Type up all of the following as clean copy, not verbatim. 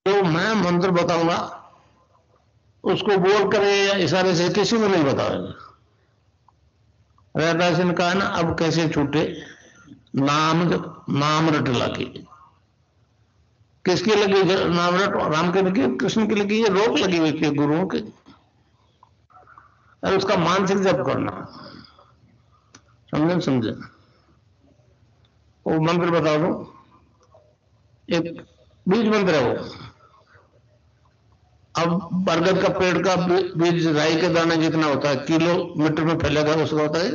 तो मैं मंत्र बताऊंगा, उसको बोल कर या इशारे से किसी को नहीं बताओगे। रहदास ने कहा ना, अब कैसे छूटे, नाम रट लगी। किसकी लगी नाम रट? राम की लगी, कृष्ण की लगी, ये रोक लगी हुई थी गुरुओं की। और उसका मानसिक जप करना, समझे? वो मंत्र बता दो, एक बीज मंत्र है वो। अब बरगद का पेड़ का बीज राई के दाने जितना होता है, किलोमीटर में फैलेगा, उसका होता है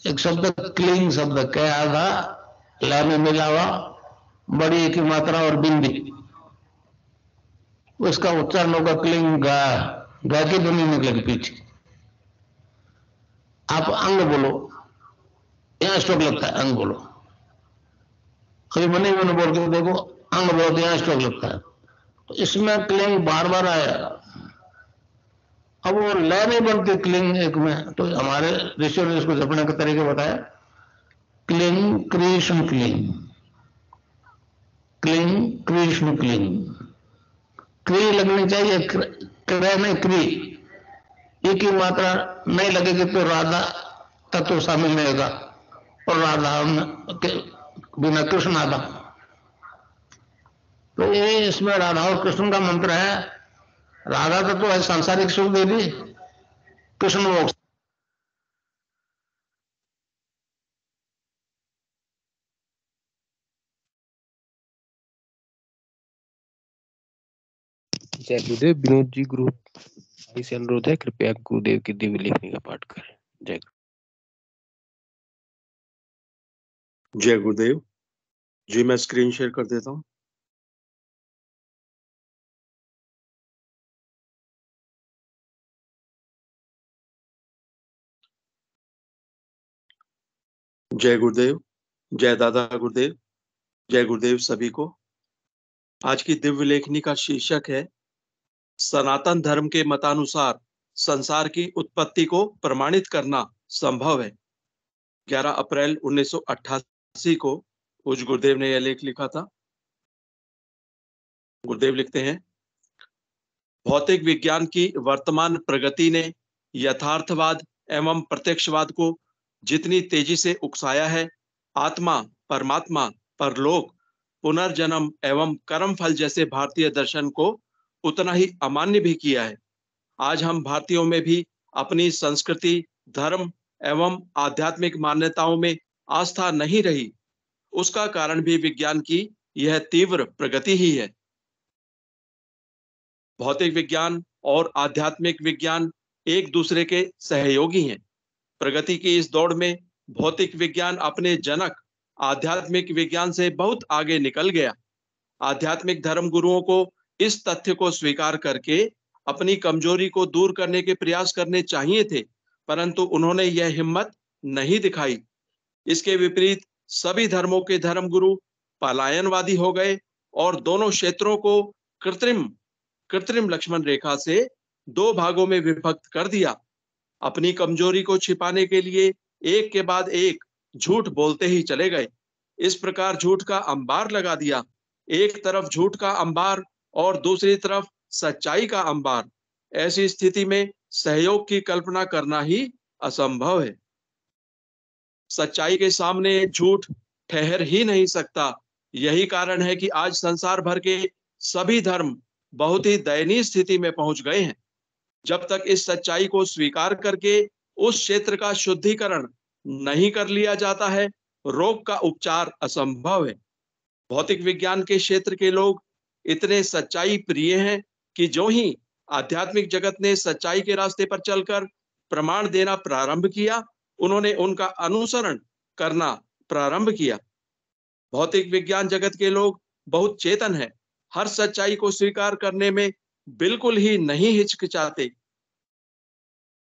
एक शब्द क्लीन शब्द, क्या आधा ला में मिला हुआ, बड़ी की मात्रा और बिंदी, उसका उच्चारण होगा क्लिंग गा, गा की ध्वनि निकलेगी पीछे। आप अंग बोलो, यहां स्टॉक लगता है, अंग बोलो। कभी मनी मैंने बोल के देखो, अंग बोलो, यहां स्टॉक लगता है। तो इसमें क्लिंग बार बार आया। अब वो लय नहीं बनती क्लिंग एक में, तो हमारे ऋषियों ने इसको जपने का तरीके बताया, cling Krishna cling, cling Krishna cling. क्री लगनी चाहिए, क्रय नहीं क्री, ई की मात्रा नहीं लगेगी तो राधा तत्व शामिल नहीं होगा, और राधा के बिना कृष्ण आधा। तो ये इसमें राधा और कृष्ण का मंत्र है। राधा तत्व है सांसारिक सुख दे दी, कृष्ण मोक्ष। जय गुरुदेव। विनोद जी, गुरु भाई से अनुरोध है, कृपया गुरुदेव की दिव्य लेखनी का पाठ करें। जय जय गुरुदेव जी। मैं स्क्रीन शेयर कर देता हूँ। जय गुरुदेव, जय दादा गुरुदेव, जय गुरुदेव सभी को। आज की दिव्य लेखनी का शीर्षक है, सनातन धर्म के मतानुसार संसार की उत्पत्ति को प्रमाणित करना संभव है। 11 अप्रैल 1988 को पूज्य गुरुदेव ने यह लेख लिखा था। गुरुदेव लिखते हैं, भौतिक विज्ञान की वर्तमान प्रगति ने यथार्थवाद एवं प्रत्यक्षवाद को जितनी तेजी से उकसाया है, आत्मा, परमात्मा, परलोक, पुनर्जन्म एवं कर्म फल जैसे भारतीय दर्शन को उतना ही अमान्य भी किया है। आज हम भारतीयों में भी अपनी संस्कृति, धर्म एवं आध्यात्मिक मान्यताओं में आस्था नहीं रही। उसका कारण भी विज्ञान की यह तीव्र प्रगति ही है। भौतिक विज्ञान और आध्यात्मिक विज्ञान एक दूसरे के सहयोगी हैं। प्रगति की इस दौड़ में भौतिक विज्ञान अपने जनक आध्यात्मिक विज्ञान से बहुत आगे निकल गया। आध्यात्मिक धर्म गुरुओं को इस तथ्य को स्वीकार करके अपनी कमजोरी को दूर करने के प्रयास करने चाहिए थे, परंतु उन्होंने यह हिम्मत नहीं दिखाई। इसके विपरीत सभी धर्मों के धर्मगुरु पलायनवादी हो गए और दोनों क्षेत्रों को कृत्रिम लक्ष्मण रेखा से दो भागों में विभक्त कर दिया। अपनी कमजोरी को छिपाने के लिए एक के बाद एक झूठ बोलते ही चले गए। इस प्रकार झूठ का अंबार लगा दिया। एक तरफ झूठ का अंबार और दूसरी तरफ सच्चाई का अंबार। ऐसी स्थिति में सहयोग की कल्पना करना ही असंभव है। सच्चाई के सामने झूठ ठहर ही नहीं सकता। यही कारण है कि आज संसार भर के सभी धर्म बहुत ही दयनीय स्थिति में पहुंच गए हैं। जब तक इस सच्चाई को स्वीकार करके उस क्षेत्र का शुद्धिकरण नहीं कर लिया जाता है, रोग का उपचार असंभव है। भौतिक विज्ञान के क्षेत्र के लोग इतने सच्चाई प्रिय हैं कि जो ही आध्यात्मिक जगत ने सच्चाई के रास्ते पर चलकर प्रमाण देना प्रारंभ किया, उन्होंने उनका अनुसरण करना प्रारंभ किया। भौतिक विज्ञान जगत के लोग बहुत चेतन हैं, हर सच्चाई को स्वीकार करने में बिल्कुल ही नहीं हिचकिचाते।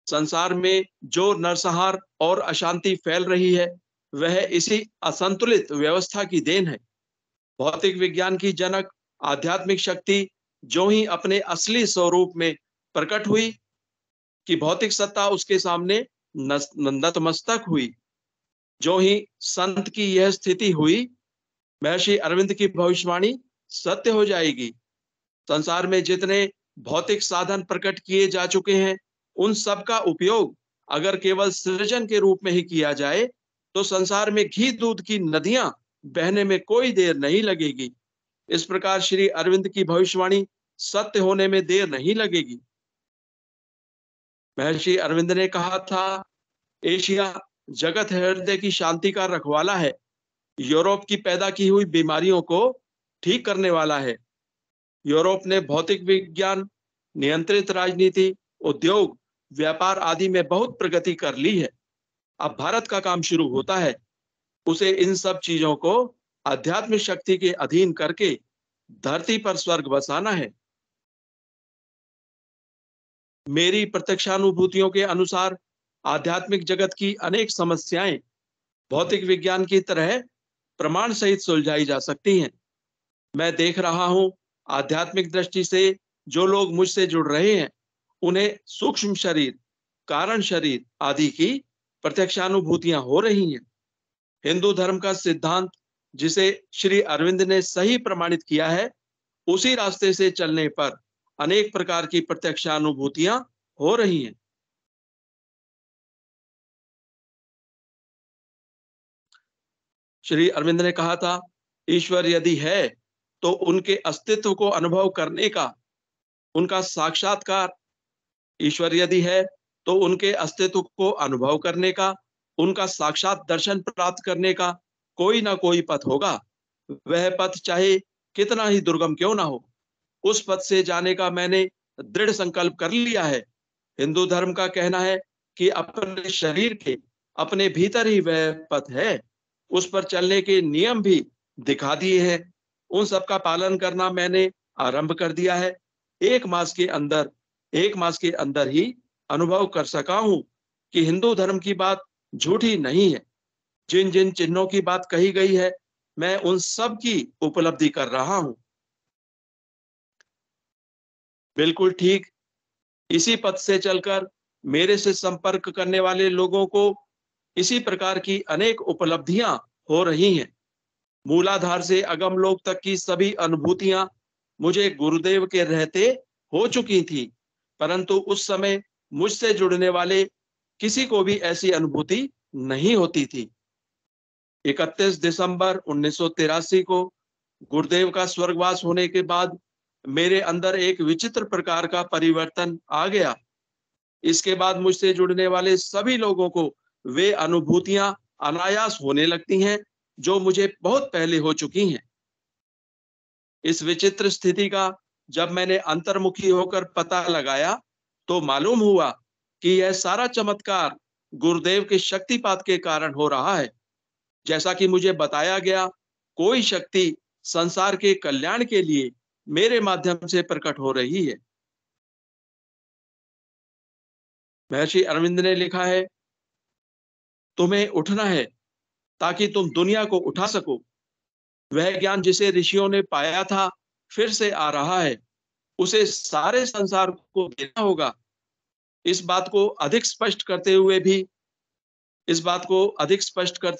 संसार में जो नरसंहार और अशांति फैल रही है, वह इसी असंतुलित व्यवस्था की देन है। भौतिक विज्ञान की जनक आध्यात्मिक शक्ति जो ही अपने असली स्वरूप में प्रकट हुई कि भौतिक सत्ता उसके सामने नतमस्तक हुई। जो ही संत की यह स्थिति हुई, महर्षि अरविंद की भविष्यवाणी सत्य हो जाएगी। संसार में जितने भौतिक साधन प्रकट किए जा चुके हैं, उन सब का उपयोग अगर केवल सृजन के रूप में ही किया जाए तो संसार में घी दूध की नदियां बहने में कोई देर नहीं लगेगी। इस प्रकार श्री अरविंद की भविष्यवाणी सत्य होने में देर नहीं लगेगी। महर्षि अरविंद ने कहा था, एशिया जगत हृदय की शांति का रखवाला है, यूरोप की पैदा की हुई बीमारियों को ठीक करने वाला है। यूरोप ने भौतिक विज्ञान, नियंत्रित राजनीति, उद्योग, व्यापार आदि में बहुत प्रगति कर ली है। अब भारत का काम शुरू होता है। उसे इन सब चीजों को आध्यात्मिक शक्ति के अधीन करके धरती पर स्वर्ग बसाना है। मेरी प्रत्यक्षानुभूतियों के अनुसार आध्यात्मिक जगत की अनेक समस्याएं भौतिक विज्ञान की तरह प्रमाण सहित सुलझाई जा सकती हैं। मैं देख रहा हूं, आध्यात्मिक दृष्टि से जो लोग मुझसे जुड़ रहे हैं, उन्हें सूक्ष्म शरीर, कारण शरीर आदि की प्रत्यक्षानुभूतियां हो रही हैं। हिंदू धर्म का सिद्धांत जिसे श्री अरविंद ने सही प्रमाणित किया है, उसी रास्ते से चलने पर अनेक प्रकार की प्रत्यक्षानुभूतियां हो रही हैं। श्री अरविंद ने कहा था, ईश्वर यदि है तो उनके अस्तित्व को अनुभव करने का, उनका साक्षात्कार, ईश्वर यदि है तो उनके अस्तित्व को अनुभव करने का, उनका साक्षात दर्शन प्राप्त करने का कोई ना कोई पथ होगा। वह पथ चाहे कितना ही दुर्गम क्यों ना हो, उस पथ से जाने का मैंने दृढ़ संकल्प कर लिया है। हिंदू धर्म का कहना है कि अपने शरीर के अपने भीतर ही वह पथ है। उस पर चलने के नियम भी दिखा दिए हैं। उन सब का पालन करना मैंने आरंभ कर दिया है। एक मास के अंदर ही अनुभव कर सका हूं कि हिंदू धर्म की बात झूठी नहीं है। जिन जिन चिन्हों की बात कही गई है, मैं उन सब की उपलब्धि कर रहा हूं। बिल्कुल ठीक इसी पथ से चलकर मेरे से संपर्क करने वाले लोगों को इसी प्रकार की अनेक उपलब्धियां हो रही हैं। मूलाधार से अगम लोक तक की सभी अनुभूतियां मुझे गुरुदेव के रहते हो चुकी थी, परंतु उस समय मुझसे जुड़ने वाले किसी को भी ऐसी अनुभूति नहीं होती थी। 31 दिसंबर 1983 को गुरुदेव का स्वर्गवास होने के बाद मेरे अंदर एक विचित्र प्रकार का परिवर्तन आ गया। इसके बाद मुझसे जुड़ने वाले सभी लोगों को वे अनुभूतियां अनायास होने लगती हैं जो मुझे बहुत पहले हो चुकी हैं। इस विचित्र स्थिति का जब मैंने अंतर्मुखी होकर पता लगाया तो मालूम हुआ कि यह सारा चमत्कार गुरुदेव के शक्तिपात के कारण हो रहा है। जैसा कि मुझे बताया गया, कोई शक्ति संसार के कल्याण के लिए मेरे माध्यम से प्रकट हो रही है। महर्षि अरविंद ने लिखा है, तुम्हें उठना है ताकि तुम दुनिया को उठा सको। वह ज्ञान जिसे ऋषियों ने पाया था फिर से आ रहा है, उसे सारे संसार को देना होगा। इस बात को अधिक स्पष्ट करते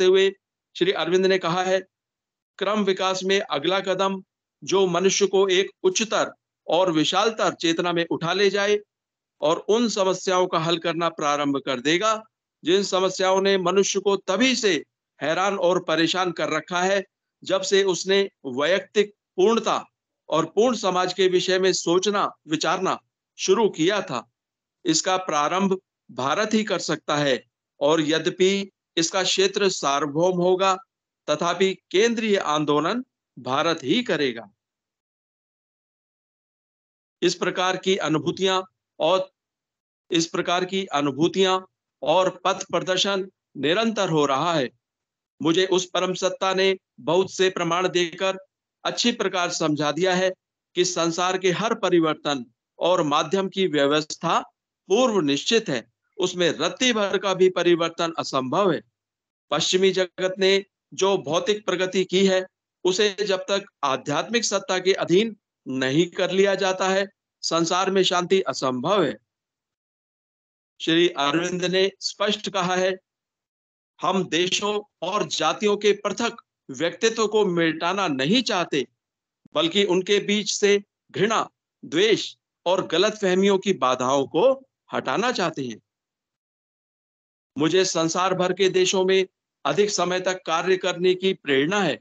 हुए श्री अरविंद ने कहा है, क्रम विकास में अगला कदम जो मनुष्य को एक उच्चतर और विशालतर चेतना में उठा ले जाए और उन समस्याओं का हल करना प्रारंभ कर देगा जिन समस्याओं ने मनुष्य को तभी से हैरान और परेशान कर रखा है जब से उसने वैयक्तिक पूर्णता और पूर्ण समाज के विषय में सोचना विचारना शुरू किया था। इसका प्रारंभ भारत ही कर सकता है और यद्यपि इसका क्षेत्र सार्वभौम होगा, तथापि केंद्रीय आंदोलन भारत ही करेगा। इस प्रकार की अनुभूतियां और पथ प्रदर्शन निरंतर हो रहा है। मुझे उस परम सत्ता ने बहुत से प्रमाण देकर अच्छी प्रकार समझा दिया है कि संसार के हर परिवर्तन और माध्यम की व्यवस्था पूर्व निश्चित है, उसमें रत्ती भर का भी परिवर्तन असंभव है। पश्चिमी जगत ने जो भौतिक प्रगति की है, उसे जब तक आध्यात्मिक सत्ता के अधीन नहीं कर लिया जाता है, संसार में शांति असंभव है। श्री अरविंद ने स्पष्ट कहा है, हम देशों और जातियों के पृथक व्यक्तित्व को मिटाना नहीं चाहते, बल्कि उनके बीच से घृणा, द्वेष और गलत फहमियों की बाधाओं को हटाना चाहते हैं। मुझे संसार भर के देशों में अधिक समय तक कार्य करने की प्रेरणा है,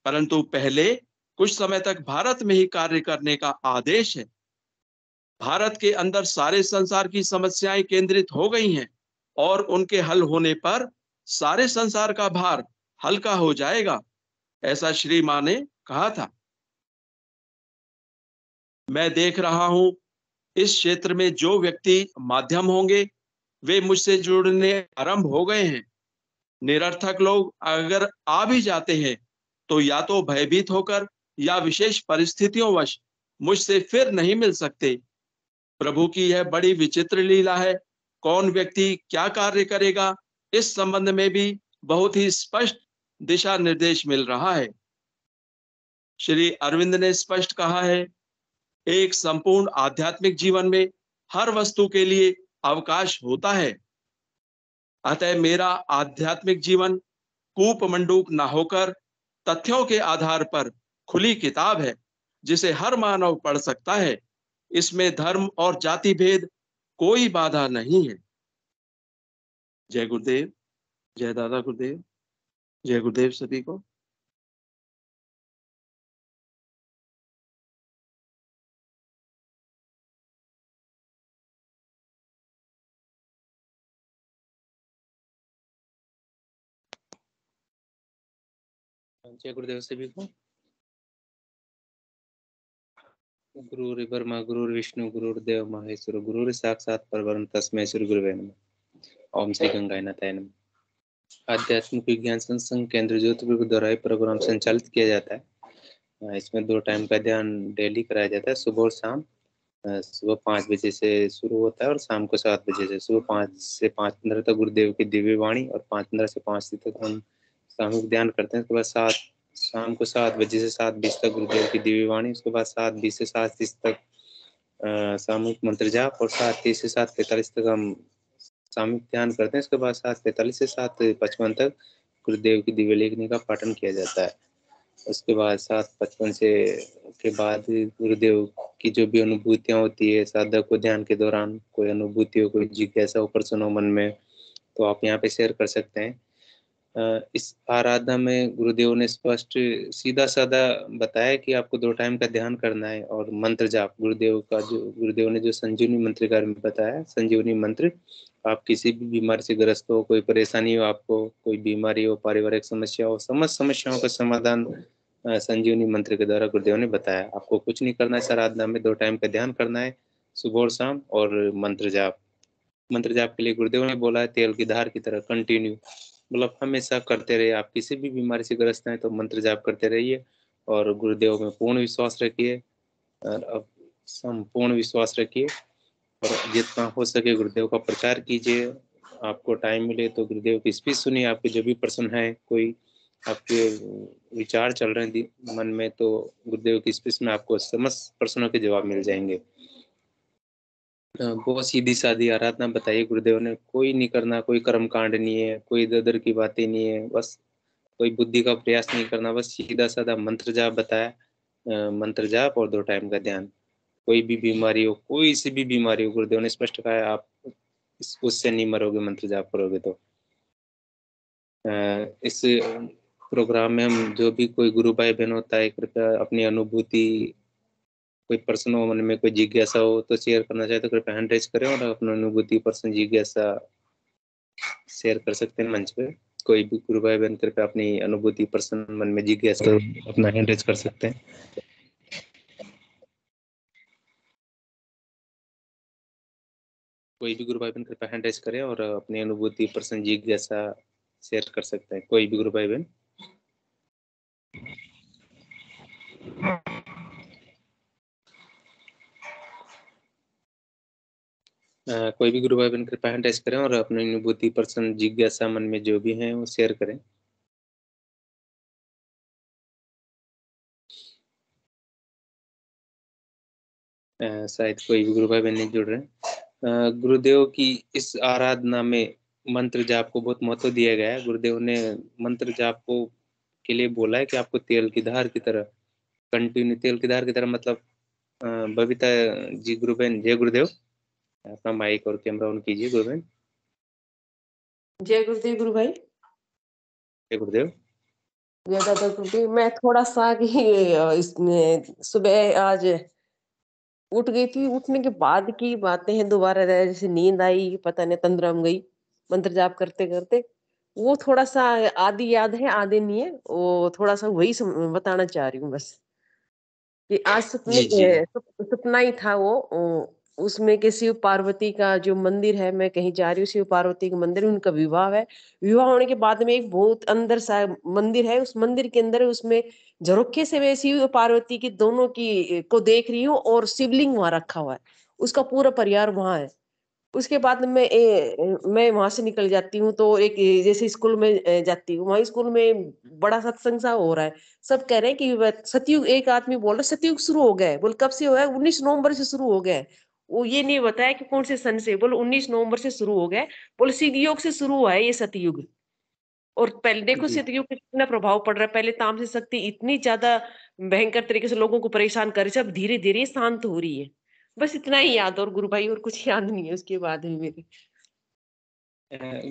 परंतु पहले कुछ समय तक भारत में ही कार्य करने का आदेश है। भारत के अंदर सारे संसार की समस्याएं केंद्रित हो गई हैं और उनके हल होने पर सारे संसार का भार हल्का हो जाएगा, ऐसा श्री मां ने कहा था। मैं देख रहा हूं इस क्षेत्र में जो व्यक्ति माध्यम होंगे वे मुझसे जुड़ने आरंभ हो गए हैं। निरर्थक लोग अगर आ भी जाते हैं तो या तो भयभीत होकर या विशेष परिस्थितियों वश मुझसे फिर नहीं मिल सकते। प्रभु की यह बड़ी विचित्र लीला है। कौन व्यक्ति क्या कार्य करेगा, इस संबंध में भी बहुत ही स्पष्ट दिशा निर्देश मिल रहा है। श्री अरविंद ने स्पष्ट कहा है, एक संपूर्ण आध्यात्मिक जीवन में हर वस्तु के लिए अवकाश होता है। अतः मेरा आध्यात्मिक जीवन कूप मंडूक ना होकर तथ्यों के आधार पर खुली किताब है, जिसे हर मानव पढ़ सकता है। इसमें धर्म और जाति भेद कोई बाधा नहीं है। जय गुरुदेव, जय दादा गुरुदेव, जय गुरुदेव सभी को। जय गुरुदेव सभी को। गुरु ब्रह्मा गुरु विष्णु गुरुदेव महेश्वर गुरु साक्षात परब्रह्म तस्मै श्री गुरुवे नमः। ओम श्री गंगानाथाय नमः। आध्यात्मिक विज्ञान संस्थान केंद्र ज्योतिर्ग द्वारा प्रोग्राम संचालित किया जाता है। इसमें 2 टाइम का ध्यान डेली कराया जाता है, सुबह और शाम। सुबह 5 बजे से शुरू होता है और शाम को 7 बजे से। सुबह 5 से 5:15 तक गुरुदेव की दिव्य वाणी और 5:15 से 5 तक हम सामूहिक ध्यान करते हैं। उसके बाद शाम को 7 बजे से 7:20 तक गुरुदेव की दिव्य वाणी। उसके बाद 7:20 से 7:30 तक सामूहिक मंत्र जाप और 7:30 से 7:45 तक हम सामूहिक ध्यान करते हैं। उसके बाद 7:45 से 7:55 तक गुरुदेव की दिव्य लेखनी का पाठन किया जाता है। उसके बाद 7:55 से के बाद गुरुदेव की जो भी अनुभूतियां होती है साधक को ध्यान के दौरान, कोई अनुभूति हो, कोई जिज्ञासा हो, प्रश्न हो मन में, तो आप यहाँ पे शेयर कर सकते हैं। इस आराधना में गुरुदेव ने स्पष्ट सीधा साधा बताया कि आपको 2 टाइम का ध्यान करना है और मंत्र जाप। गुरुदेव ने जो संजीवनी मंत्र के बारे में बताया, संजीवनी मंत्र, आप किसी भी बीमारी से ग्रस्त हो, कोई परेशानी हो, आपको कोई बीमारी हो, पारिवारिक समस्या हो, समस्त समस्याओं का समाधान संजीवनी मंत्र के द्वारा गुरुदेव ने बताया। आपको कुछ नहीं करना है, इस आराधना में 2 टाइम का ध्यान करना है, सुबह और शाम, और मंत्र जाप के लिए गुरुदेव ने बोला है तेल की धार की तरह कंटिन्यू, मतलब हमेशा करते रहिए। आप किसी भी बीमारी से ग्रस्त हैं तो मंत्र जाप करते रहिए और गुरुदेव में पूर्ण विश्वास रखिए और अब संपूर्ण विश्वास रखिए और जितना हो सके गुरुदेव का प्रचार कीजिए। आपको टाइम मिले तो गुरुदेव की स्पीच सुनिए। आपके जो भी प्रश्न है, कोई आपके विचार चल रहे हैं मन में, तो गुरुदेव की स्पीच में आपको समस्त प्रश्नों के जवाब मिल जाएंगे। बहुत सीधी सादी आराधना बताइए गुरुदेव ने। कोई नहीं करना, कोई कर्म कांड नहीं है, कोई इधर उधर की बातें नहीं है, बस कोई बुद्धि का प्रयास नहीं करना, बस सीधा साधा मंत्र जाप बताया। मंत्र जाप और 2 टाइम का ध्यान। कोई भी बीमारी हो, कोई सी भी बीमारी हो, गुरुदेव ने स्पष्ट कहा है आप उससे नहीं मरोगे मंत्र जाप करोगे तो। इस प्रोग्राम में हम जो भी कोई गुरु भाई बहन होता है, कृपया अपनी अनुभूति, कोई प्रश्न हो मन में, कोई जिज्ञासा हो तो शेयर करना चाहे तो कृपया हैंड रेज करें और अपनी अनुभूति, प्रश्न, जिज्ञासा शेयर कर सकते हैं मंच पे। कोई भी गुरु भाई बहन कृपया अपनी अनुभूति, प्रश्न, मन में जिज्ञासा अपना हैंड रेज कर सकते हैं। कोई भी गुरु भाई बहन कृपया हैंड रेज करें और अपनी अनुभूति, प्रश्न, जिज्ञासा शेयर कर सकते हैं। कोई भी गुरु भाई बहन। कोई भी गुरु भाई बहन कृपया हैंड रेज करें और अपनी अनुभूति, प्रश्न, जिज्ञासा मन में जो भी है वो शेयर करें। शायद कोई भी गुरु भाई बहन नहीं जुड़ रहे हैं। गुरुदेव की इस आराधना में मंत्र जाप को बहुत महत्व दिया गया है। गुरुदेव ने मंत्र जाप को के लिए बोला है कि आपको तेल की धार की तरह कंटिन्यू किधर किधर मतलब बबीता जी गुरु बहन जय गुरुदेव, अपना माइक और कैमरा ऑन कीजिए गुरु बहन। जय गुरुदेव गुरु भाई। जय गुरुदेव। जय दादा गुरुदेव। मैं थोड़ा सा इसमें सुबह आज उठ गई थी, उठने के बाद की बातें हैं, दोबारा जैसे नींद आई, पता नहीं तंद्रम गई मंत्र जाप करते करते। वो थोड़ा सा आधी याद है आधे नहीं है, वो थोड़ा सा वही बताना चाह रही हूँ बस कि आज जी जी सपना ही था वो उसमें के शिव पार्वती का जो मंदिर है, मैं कहीं जा रही हूँ, शिव पार्वती का मंदिर, उनका विवाह है। विवाह होने के बाद में एक बहुत अंदर सा मंदिर है, उस मंदिर के अंदर उसमें झरोखे से मैं शिव पार्वती की दोनों की को देख रही हूँ और शिवलिंग वहां रखा हुआ है, उसका पूरा परिवार वहां है। उसके बाद मैं वहां से निकल जाती हूँ तो एक जैसे स्कूल में जाती हूँ, वहां स्कूल में बड़ा सत्संग सा हो रहा है। सब कह रहे हैं कि सतयुग, एक आदमी बोल रहा है सतयुग शुरू हो गया है। बोल कब से हो गया? 19 नवंबर से शुरू हो गया है। वो ये नहीं बताया कि कौन से सन से। बोल 19 नवंबर से शुरू हो गया है। बोल सिद्धयोग से शुरू हुआ है ये सतयुग। और पहले देखो जी सतयुग पे कितना प्रभाव पड़ रहा है। पहले तामसिक शक्ति इतनी ज्यादा भयंकर तरीके से लोगों को परेशान कर रही है, अब धीरे धीरे शांत हो रही है। बस इतना ही याद और गुरु भाई, और कुछ याद नहीं है उसके बाद में मेरे।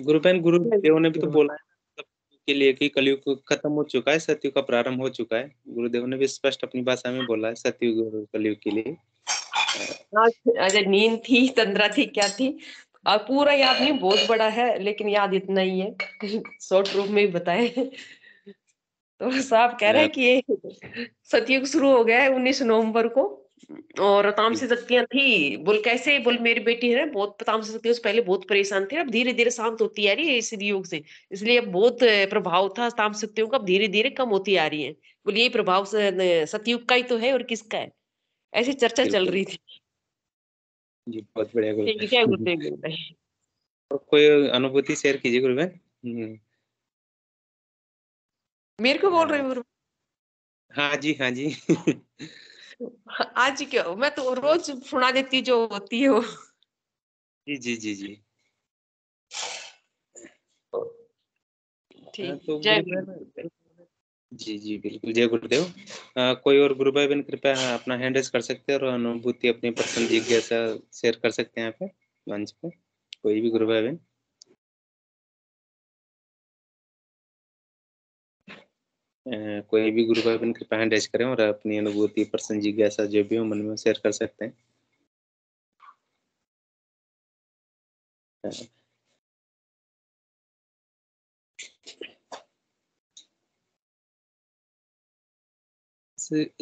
गुरु बहन गुरुदेव ने भी तो बोला है मतलब के लिए कि कलयुग खत्म हो चुका है, सतयुग का प्रारंभ हो चुका है। गुरुदेव ने भी स्पष्ट अपनी भाषा में बोला है सतयुग और कलयुग के लिए। अरे नींद थी, तंद्रा थी, क्या थी, और पूरा याद नहीं, बहुत बड़ा है लेकिन याद इतना ही है, शॉर्ट रूप में ही बताए। तो साहब कह रहे हैं कि ये सतयुग शुरू हो गया है 19 नवंबर को। और तामसिक शक्तियां थी, बोल कैसे, बोल मेरी बेटी है ना बहुत तामसिक शक्तियों से पहले बहुत परेशान थी, अब धीरे धीरे शांत होती आ रही है इस योग से। इसलिए अब बहुत प्रभाव था तामसिक शक्तियों का, अब धीरे धीरे कम होती आ रही है। बोल ये प्रभाव सतयुग का ही तो है और किसका है, ऐसी चर्चा चल बिल्कुल रही थी। जी, बहुत बढ़िया गुरु ठीक है बहन। गुरुदेव। और कोई अनुभूति शेयर कीजिए गुरु बहन। मेरे को बोल रहे हो? हाँ जी हाँ जी। आज क्यों, मैं तो रोज सुना देती जो होती है वो। जी जी जी जी। ठीक, तो जय गुरु बहन जी जी बिल्कुल जय गुरुदेव। कोई और गुरु भाई बहन कृपया अपना हैंड रेज कर सकते हैं और अनुभूति अपनी पर्सनल जिज्ञासा शेयर कर सकते हैं यहाँ पे मंच पे, कोई भी गुरु भाई बहन। कोई भी गुरु भाई बहन कृपया हैंड रेज करें और अपनी अनुभूति पर्सनल जिज्ञासा जो भी हो मन में शेयर कर सकते हैं।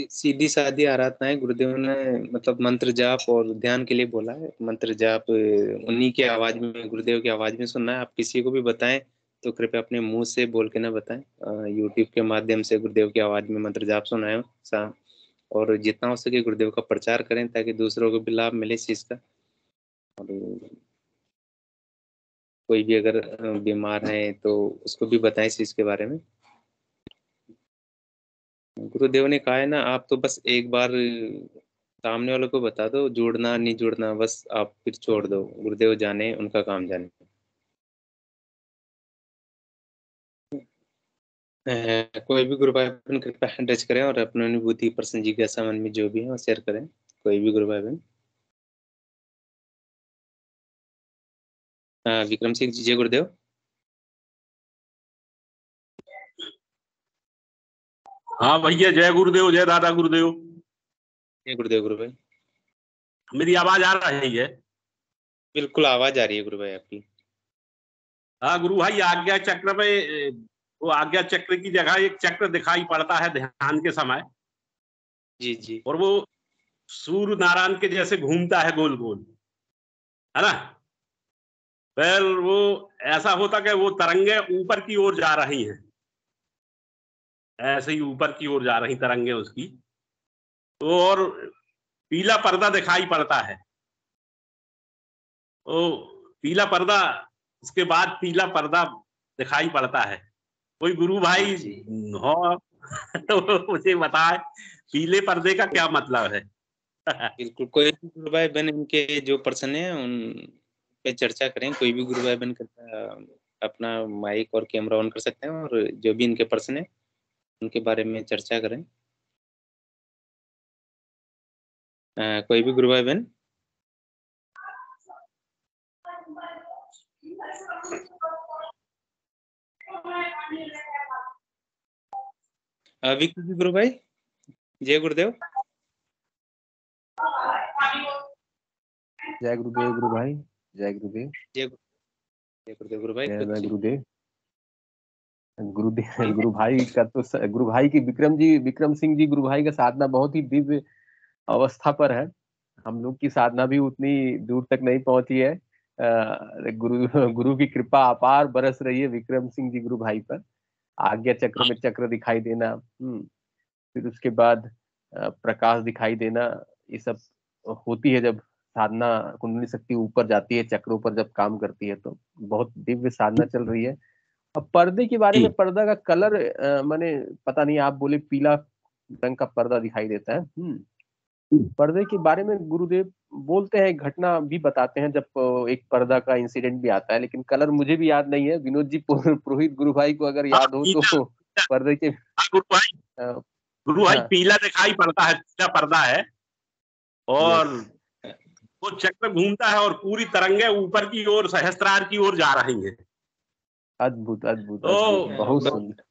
सीधी सादी आराधनाएं गुरुदेव ने मतलब मंत्र जाप और ध्यान के लिए बोला है। मंत्र जाप उन्हीं की आवाज में, गुरुदेव की आवाज में सुनना है। आप किसी को भी बताएं तो कृपया अपने मुंह से बोल के ना बताएं। यूट्यूब के माध्यम से गुरुदेव की आवाज में मंत्र जाप सुनाएं और जितना हो सके गुरुदेव का प्रचार करें ताकि दूसरों को भी लाभ मिले इस चीज का। और कोई भी अगर बीमार है तो उसको भी बताएं इस चीज के बारे में। गुरुदेव ने कहा है ना, आप तो बस एक बार सामने वालों को बता दो, जुड़ना नहीं जुड़ना बस आप फिर छोड़ दो, गुरुदेव जाने उनका काम जाने। कोई भी गुरु भाई बहन कृपया हैंड रेज करें और अपनी अनुभूति पर्सन जिज्ञासा मन में जो भी है वो शेयर करें। कोई भी गुरु भाई बहन। विक्रम सिंह जी जय गुरुदेव। हाँ भैया जय गुरुदेव, जय दादा गुरुदेव। जय गुरुदेव गुरु भाई। मेरी आवाज आ रही है? बिल्कुल आवाज आ रही है गुरु भाई आपकी। हाँ गुरु भाई, आज्ञा चक्र में वो आज्ञा चक्र की जगह एक चक्र दिखाई पड़ता है ध्यान के समय, जी जी और वो सूर्य नारायण के जैसे घूमता है गोल गोल, है ना। फिर वो ऐसा होता कि वो तरंगे ऊपर की ओर जा रही हैं, ऐसे ही ऊपर की ओर जा रही तरंगे उसकी। तो और पीला पर्दा दिखाई पड़ता है, वो पीला पर्दा, उसके बाद पीला पर्दा दिखाई पड़ता है। कोई गुरु भाई हो तो मुझे बताए पीले पर्दे का क्या मतलब है। बिल्कुल। कोई भी गुरु भाई बहन इनके जो पर्सन है उन पे चर्चा करें। कोई भी गुरु भाई बहन अपना माइक और कैमरा ऑन कर सकते हैं और जो भी इनके पर्सन है उनके बारे में चर्चा करें। कोई भी गुरु भाई बहन? विक्टर जी गुरु भाई, जय गुरुदेव। जय गुरुदेव गुरु भाई, जय गुरुदेव। जय गुरुदेव गुरु भाई। जय कुछ गुरुदेव। गुरु भाई का तो गुरु भाई की विक्रम सिंह जी गुरु भाई का साधना बहुत ही दिव्य अवस्था पर है। हम लोग की साधना भी उतनी दूर तक नहीं पहुंची है। गुरु की कृपा अपार बरस रही है विक्रम सिंह जी गुरु भाई पर। आज्ञा चक्र में चक्र दिखाई देना, फिर उसके बाद प्रकाश दिखाई देना, ये सब होती है जब साधना कुंडली शक्ति ऊपर जाती है, चक्रों पर जब काम करती है, तो बहुत दिव्य साधना चल रही है। अब पर्दे के बारे में, पर्दा का कलर मैंने पता नहीं, आप बोले पीला रंग का पर्दा दिखाई देता है। पर्दे के बारे में गुरुदेव बोलते हैं, घटना भी बताते हैं जब एक पर्दा का इंसिडेंट भी आता है, लेकिन कलर मुझे भी याद नहीं है। विनोद जी पुरोहित गुरु भाई को अगर याद हो तो पर्दे के। गुरु भाई पीला दिखाई पड़ता है, पीला पर्दा है और वो चक्र घूमता है और पूरी तरंगे ऊपर की ओर सहस्त्रार की ओर जा रही हैं। अद्भुत अद्भुत अद्भुत, बहुत सुंदर।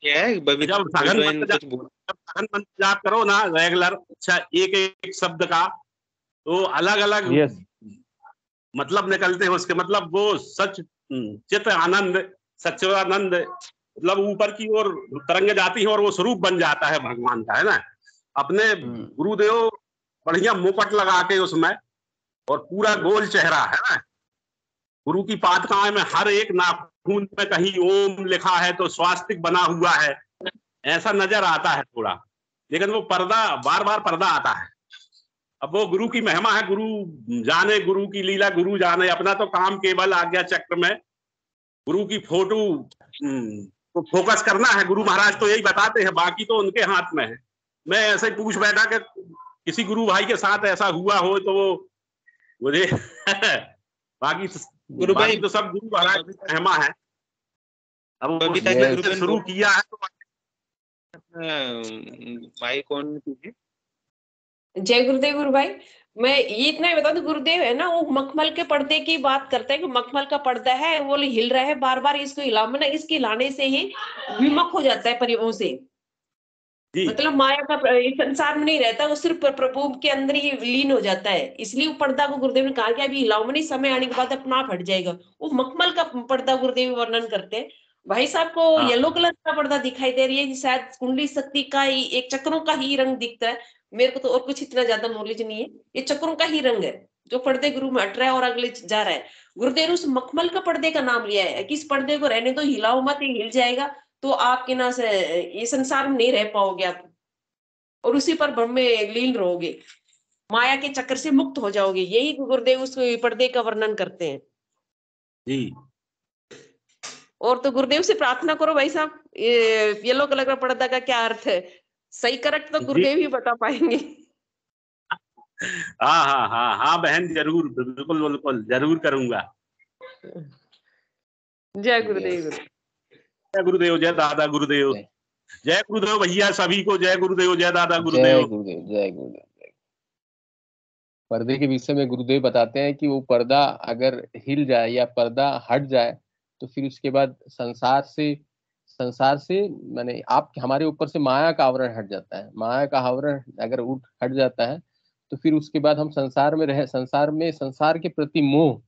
क्या है जब सघन मंत्र जाप करो ना रेगुलर, अच्छा एक एक शब्द का तो अलग अलग मतलब निकलते हैं उसके। मतलब वो सच चित आनंद, सच्चिदानंद, मतलब ऊपर की ओर तरंगे जाती है और वो स्वरूप बन जाता है भगवान का, है ना। अपने गुरुदेव बढ़िया मुकुट लगा के उसमें, और पूरा गोल चेहरा, है ना। गुरु की पादुकाएं में हर एक नाखून में कहीं ओम लिखा है तो स्वास्तिक बना हुआ है, ऐसा नजर आता है थोड़ा। लेकिन वो पर्दा, बार बार पर्दा आता है। अब वो गुरु की महिमा है, गुरु जाने, गुरु की लीला गुरु जाने। अपना तो काम केवल आज्ञा चक्र में गुरु की फोटो को फोकस करना है। गुरु महाराज तो यही बताते हैं, बाकी तो उनके हाथ में है। मैं ऐसे ही पूछ बैठा कि किसी गुरु भाई के साथ ऐसा हुआ हो तो वो मुझे बाकी गुरु भाई तो सब गुरु महाराज की महिमा है। अब शुरू किया है तो भाई कौन कीजिए। जय गुरुदेव गुरु भाई। मैं ये इतना ही बता दूं, गुरुदेव है ना, वो मखमल के पर्दे की बात करते हैं कि मखमल का पर्दा है, वो हिल रहा है बार बार, इसको हिलाओ, मतलब इसके हिलाने से ही विमुख हो जाता है परियों से। मतलब माया का संसार में नहीं रहता, वो सिर्फ प्रभु के अंदर ही लीन हो जाता है। इसलिए वो पर्दा को गुरुदेव ने कहा कि अभी हिलाओ नहीं, समय आने के बाद अपना आप हट जाएगा। वो मखमल का पर्दा गुरुदेव वर्णन करते हैं। भाई साहब को येलो कलर का पर्दा दिखाई दे रही है, शायद कुंडली शक्ति का ही एक चक्रों का ही रंग दिखता है। मेरे को तो और कुछ इतना ज्यादा नॉलेज नहीं है, ये चक्रों का ही रंग है जो पर्दे गुरु में हट रहा है और अगले जा रहा है। गुरुदेव उस मखमल का पर्दे का नाम लिया है कि इस पर्दे को रहने दो, हिलाओ मत, ये हिल जाएगा तो आपके ना से ये संसार में नहीं रह पाओगे आप, और उसी पर ब्रह्म में लीन रहोगे, माया के चक्कर से मुक्त हो जाओगे। यही गुरुदेव उस पर्दे का वर्णन करते हैं जी। और तो गुरुदेव से प्रार्थना करो भाई साहब, येलो कलर का पर्दा का क्या अर्थ है, सही करेक्ट तो गुरुदेव ही बता पाएंगे। हाँ हाँ हाँ हाँ बहन, जरूर, बिल्कुल बिल्कुल जरूर करूंगा। जय गुरुदेव। जय गुरुदेव, जय दादा गुरुदेव, जय गुरुदेव भैया सभी को, जय गुरुदेव, जय दादा गुरुदेव। जय गुरुदेव, जय गुरुदेव। पर्दे के विषय में गुरुदेव बताते हैं कि वो पर्दा अगर हिल जाए या पर्दा हट जाए तो फिर उसके बाद संसार से माने आप हमारे ऊपर से माया का आवरण हट जाता है। माया का आवरण अगर हट जाता है तो फिर उसके बाद हम संसार के प्रति मोह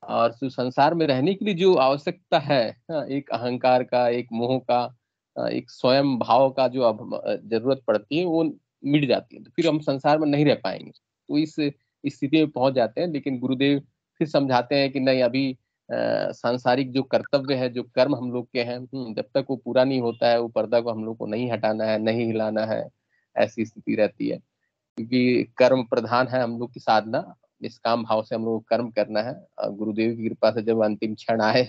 और संसार में रहने के लिए जो आवश्यकता है, एक अहंकार का, एक मोह का, एक स्वयं भाव का जो जरूरत पड़ती है, वो मिट जाती है। तो फिर हम संसार में नहीं रह पाएंगे, तो इस स्थिति में पहुंच जाते हैं। लेकिन गुरुदेव फिर समझाते हैं कि नहीं, अभी सांसारिक जो कर्तव्य है, जो कर्म हम लोग के हैं, जब तक वो पूरा नहीं होता है, वो पर्दा को हम लोग को नहीं हटाना है, नहीं हिलाना है, ऐसी स्थिति रहती है। क्योंकि कर्म प्रधान है हम लोग की साधना, निष्काम भाव से हम लोग को कर्म करना है। गुरुदेव की कृपा से जब अंतिम क्षण आए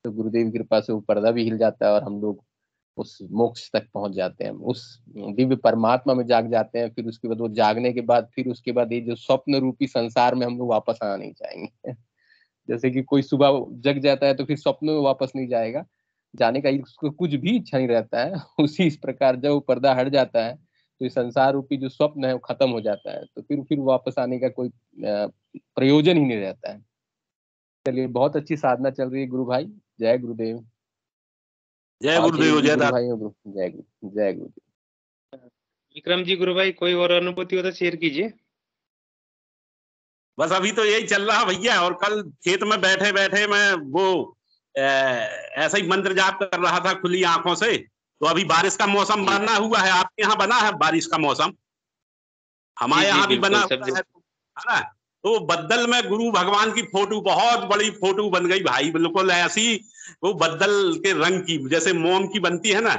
तो गुरुदेव की कृपा से वो पर्दा भी हिल जाता है और हम लोग उस मोक्ष तक पहुंच जाते हैं, उस दिव्य परमात्मा में जाग जाते हैं। फिर उसके बाद वो जागने के बाद फिर उसके बाद ये जो स्वप्न रूपी संसार में हम लोग वापस आना नहीं चाहेंगे। जैसे कि कोई सुबह जग जाता है तो फिर स्वप्न में वापस नहीं जाएगा, जाने का उसको कुछ भी इच्छा नहीं रहता है। उसी इस प्रकार जब वो पर्दा हट जाता है तो ये संसार रूपी जो स्वप्न है वो खत्म हो जाता है, तो फिर वापस आने का कोई प्रयोजन ही नहीं रहता है। चलिए, बहुत अच्छी साधना चल रही है गुरु भाई। जय गुरुदेव। जय गुरुदेव, जय गुरु दादा। भाई, जय गुरु, जय गुरुदेव। विक्रम जी, गुरु भाई कोई और अनुभूति हो तो शेयर कीजिए। बस अभी तो यही चल रहा भैया, और कल खेत में बैठे बैठे मैं वो ऐसा ही मंत्र जाप कर रहा था खुली आंखों से। तो अभी बारिश का मौसम बना हुआ है, आपके यहाँ बना है बारिश का मौसम? हमारे यहाँ भी बना हुआ है ना। तो बद्दल में गुरु भगवान की फोटो, बहुत बड़ी फोटो बन गई भाई, बिल्कुल ऐसी वो बद्दल के रंग की, जैसे मोम की बनती है ना,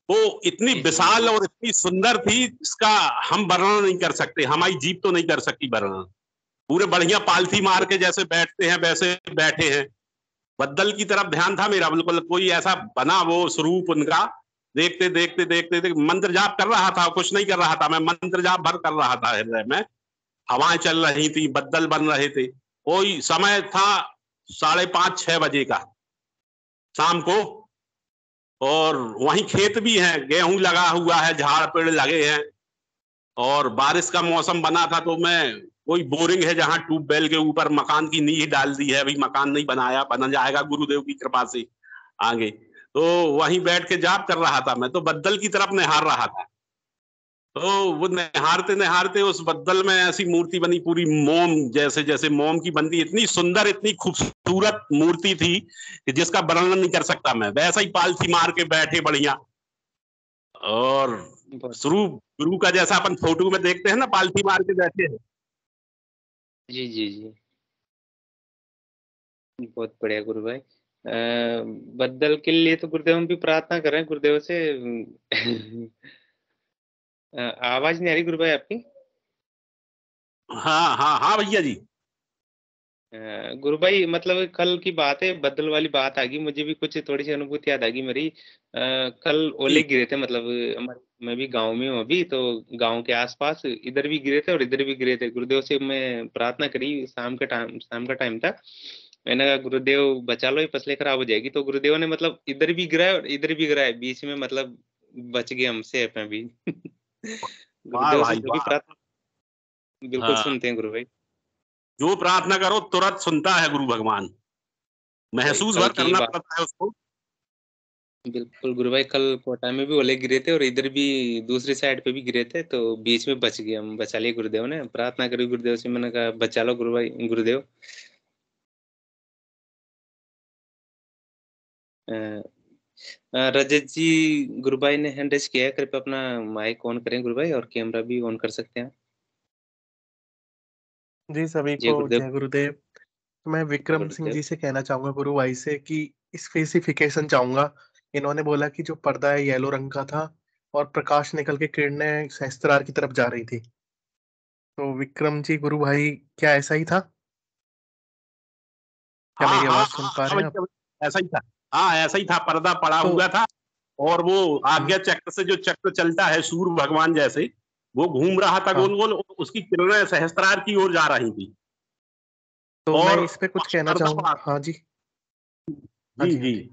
वो इतनी विशाल और इतनी सुंदर थी, इसका हम वर्णन नहीं कर सकते, हमारी जीभ तो नहीं कर सकती वर्णन। पूरे बढ़िया पालथी मार के जैसे बैठते हैं वैसे बैठे हैं। बद्दल की तरफ ध्यान था मेरा, बिल्कुल कोई ऐसा बना वो स्वरूप उनका। देखते देखते देखते देखते मंत्र जाप कर रहा था, कुछ नहीं कर रहा था, मैं मंत्र जाप भर कर रहा था हृदय में। हवाएं चल रही थी, बद्दल बन रहे थे। कोई समय था 5:30-6 बजे का शाम को, और वहीं खेत भी है, गेहूं लगा हुआ है, झाड़ पेड़ लगे हैं, और बारिश का मौसम बना था। तो मैं, कोई बोरिंग है जहां ट्यूबवेल के ऊपर मकान की नींव डाल दी है, अभी मकान नहीं बनाया, बना जाएगा गुरुदेव की कृपा से आगे। तो वहीं बैठ के जाप कर रहा था मैं, तो बद्दल की तरफ निहार रहा था। तो वो निहारते निहारते उस बद्दल में ऐसी मूर्ति बनी, पूरी मोम जैसे, जैसे मोम की बनती, इतनी सुंदर इतनी खूबसूरत मूर्ति थी कि जिसका वर्णन नहीं कर सकता मैं। वैसा ही पालथी मार के बैठे बढ़िया, और स्वरूप गुरु का जैसा अपन फोटो में देखते हैं ना, पालथी मार के बैठे हैं। जी जी जी, बहुत बढ़िया गुरु भाई। बद्दल के लिए तो गुरुदेव हम भी प्रार्थना कर रहे हैं गुरुदेव से। आवाज नहीं आ रही गुरु भाई आपकी? हाँ हाँ हाँ भैया जी। गुरु भाई, मतलब कल की बात है, बद्दल वाली बात आ गई, मुझे भी कुछ थोड़ी सी अनुभूति याद आ गई मेरी। कल ओले गिरे थे, मतलब मैं भी गांव में हूँ अभी, तो गांव के आसपास इधर भी गिरे थे और इधर भी गिरे थे। गुरुदेव से मैं प्रार्थना करी, शाम का टाइम था। मैंने कहा गुरुदेव बचा लो, ये फसलें खराब हो जाएगी। तो गुरुदेव ने मतलब इधर भी गिराया और इधर भी गिराया, बीच में मतलब बच गए हम, सेफ हैं अभी। वाह गुरुदेव से भाई जो भी वाह। प्रार्थना बिल्कुल हाँ, सुनते हैं गुरु भाई। जो प्रार्थना करो तुरंत सुनता है गुरु भगवान, महसूस कल भर की करना बात, पड़ता है उसको। बिल्कुल गुरु भाई, कल कोटा में भी ओले गिरे थे और इधर भी दूसरी साइड पे भी गिरे थे, तो बीच में बच गए हम, बचा लिए गुरुदेव ने। प्रार्थना करी गुरुदेव से, मैंने कहा बचा लो गुरु भाई, गुरुदेव। रजत जी, गुरु भाई ने हैंड रेज किया है, कृपया अपना माइक ऑन करें गुरु भाई, और कैमरा भी ऑन कर सकते हैं। जी, सभी जय को गुरुदेव। जय गुरुदेव। मैं विक्रम सिंह गुरुदेव जी से कहना चाहूंगा गुरु भाई से कि स्पेसिफिकेशन चाहूंगा। इन्होंने बोला कि जो पर्दा है येलो रंग का था और प्रकाश निकल के किरणें सहस्त्रार की तरफ जा रही थी। तो विक्रम जी गुरु भाई, क्या ऐसा ही था? क्या हाँ मेरी हाँ आवाज हाँ सुन पा हाँ रहे हैं आप? भैया, ऐसा ही था। हाँ ऐसा ही था, पर्दा पड़ा तो हुआ था, और वो हम्म, आज्ञा चक्र से, जो चक्र चलता है सूर्य भगवान जैसे, वो घूम रहा था हाँ, गोल गोल, और उसकी किरणें सहस्त्रार की ओर जा रही थी। तो मैं और इस पे कुछ कहना पर्दा चाहूंगा। पड़ा। हाँ जी, हाँ जी जी, हाँ जी। जी।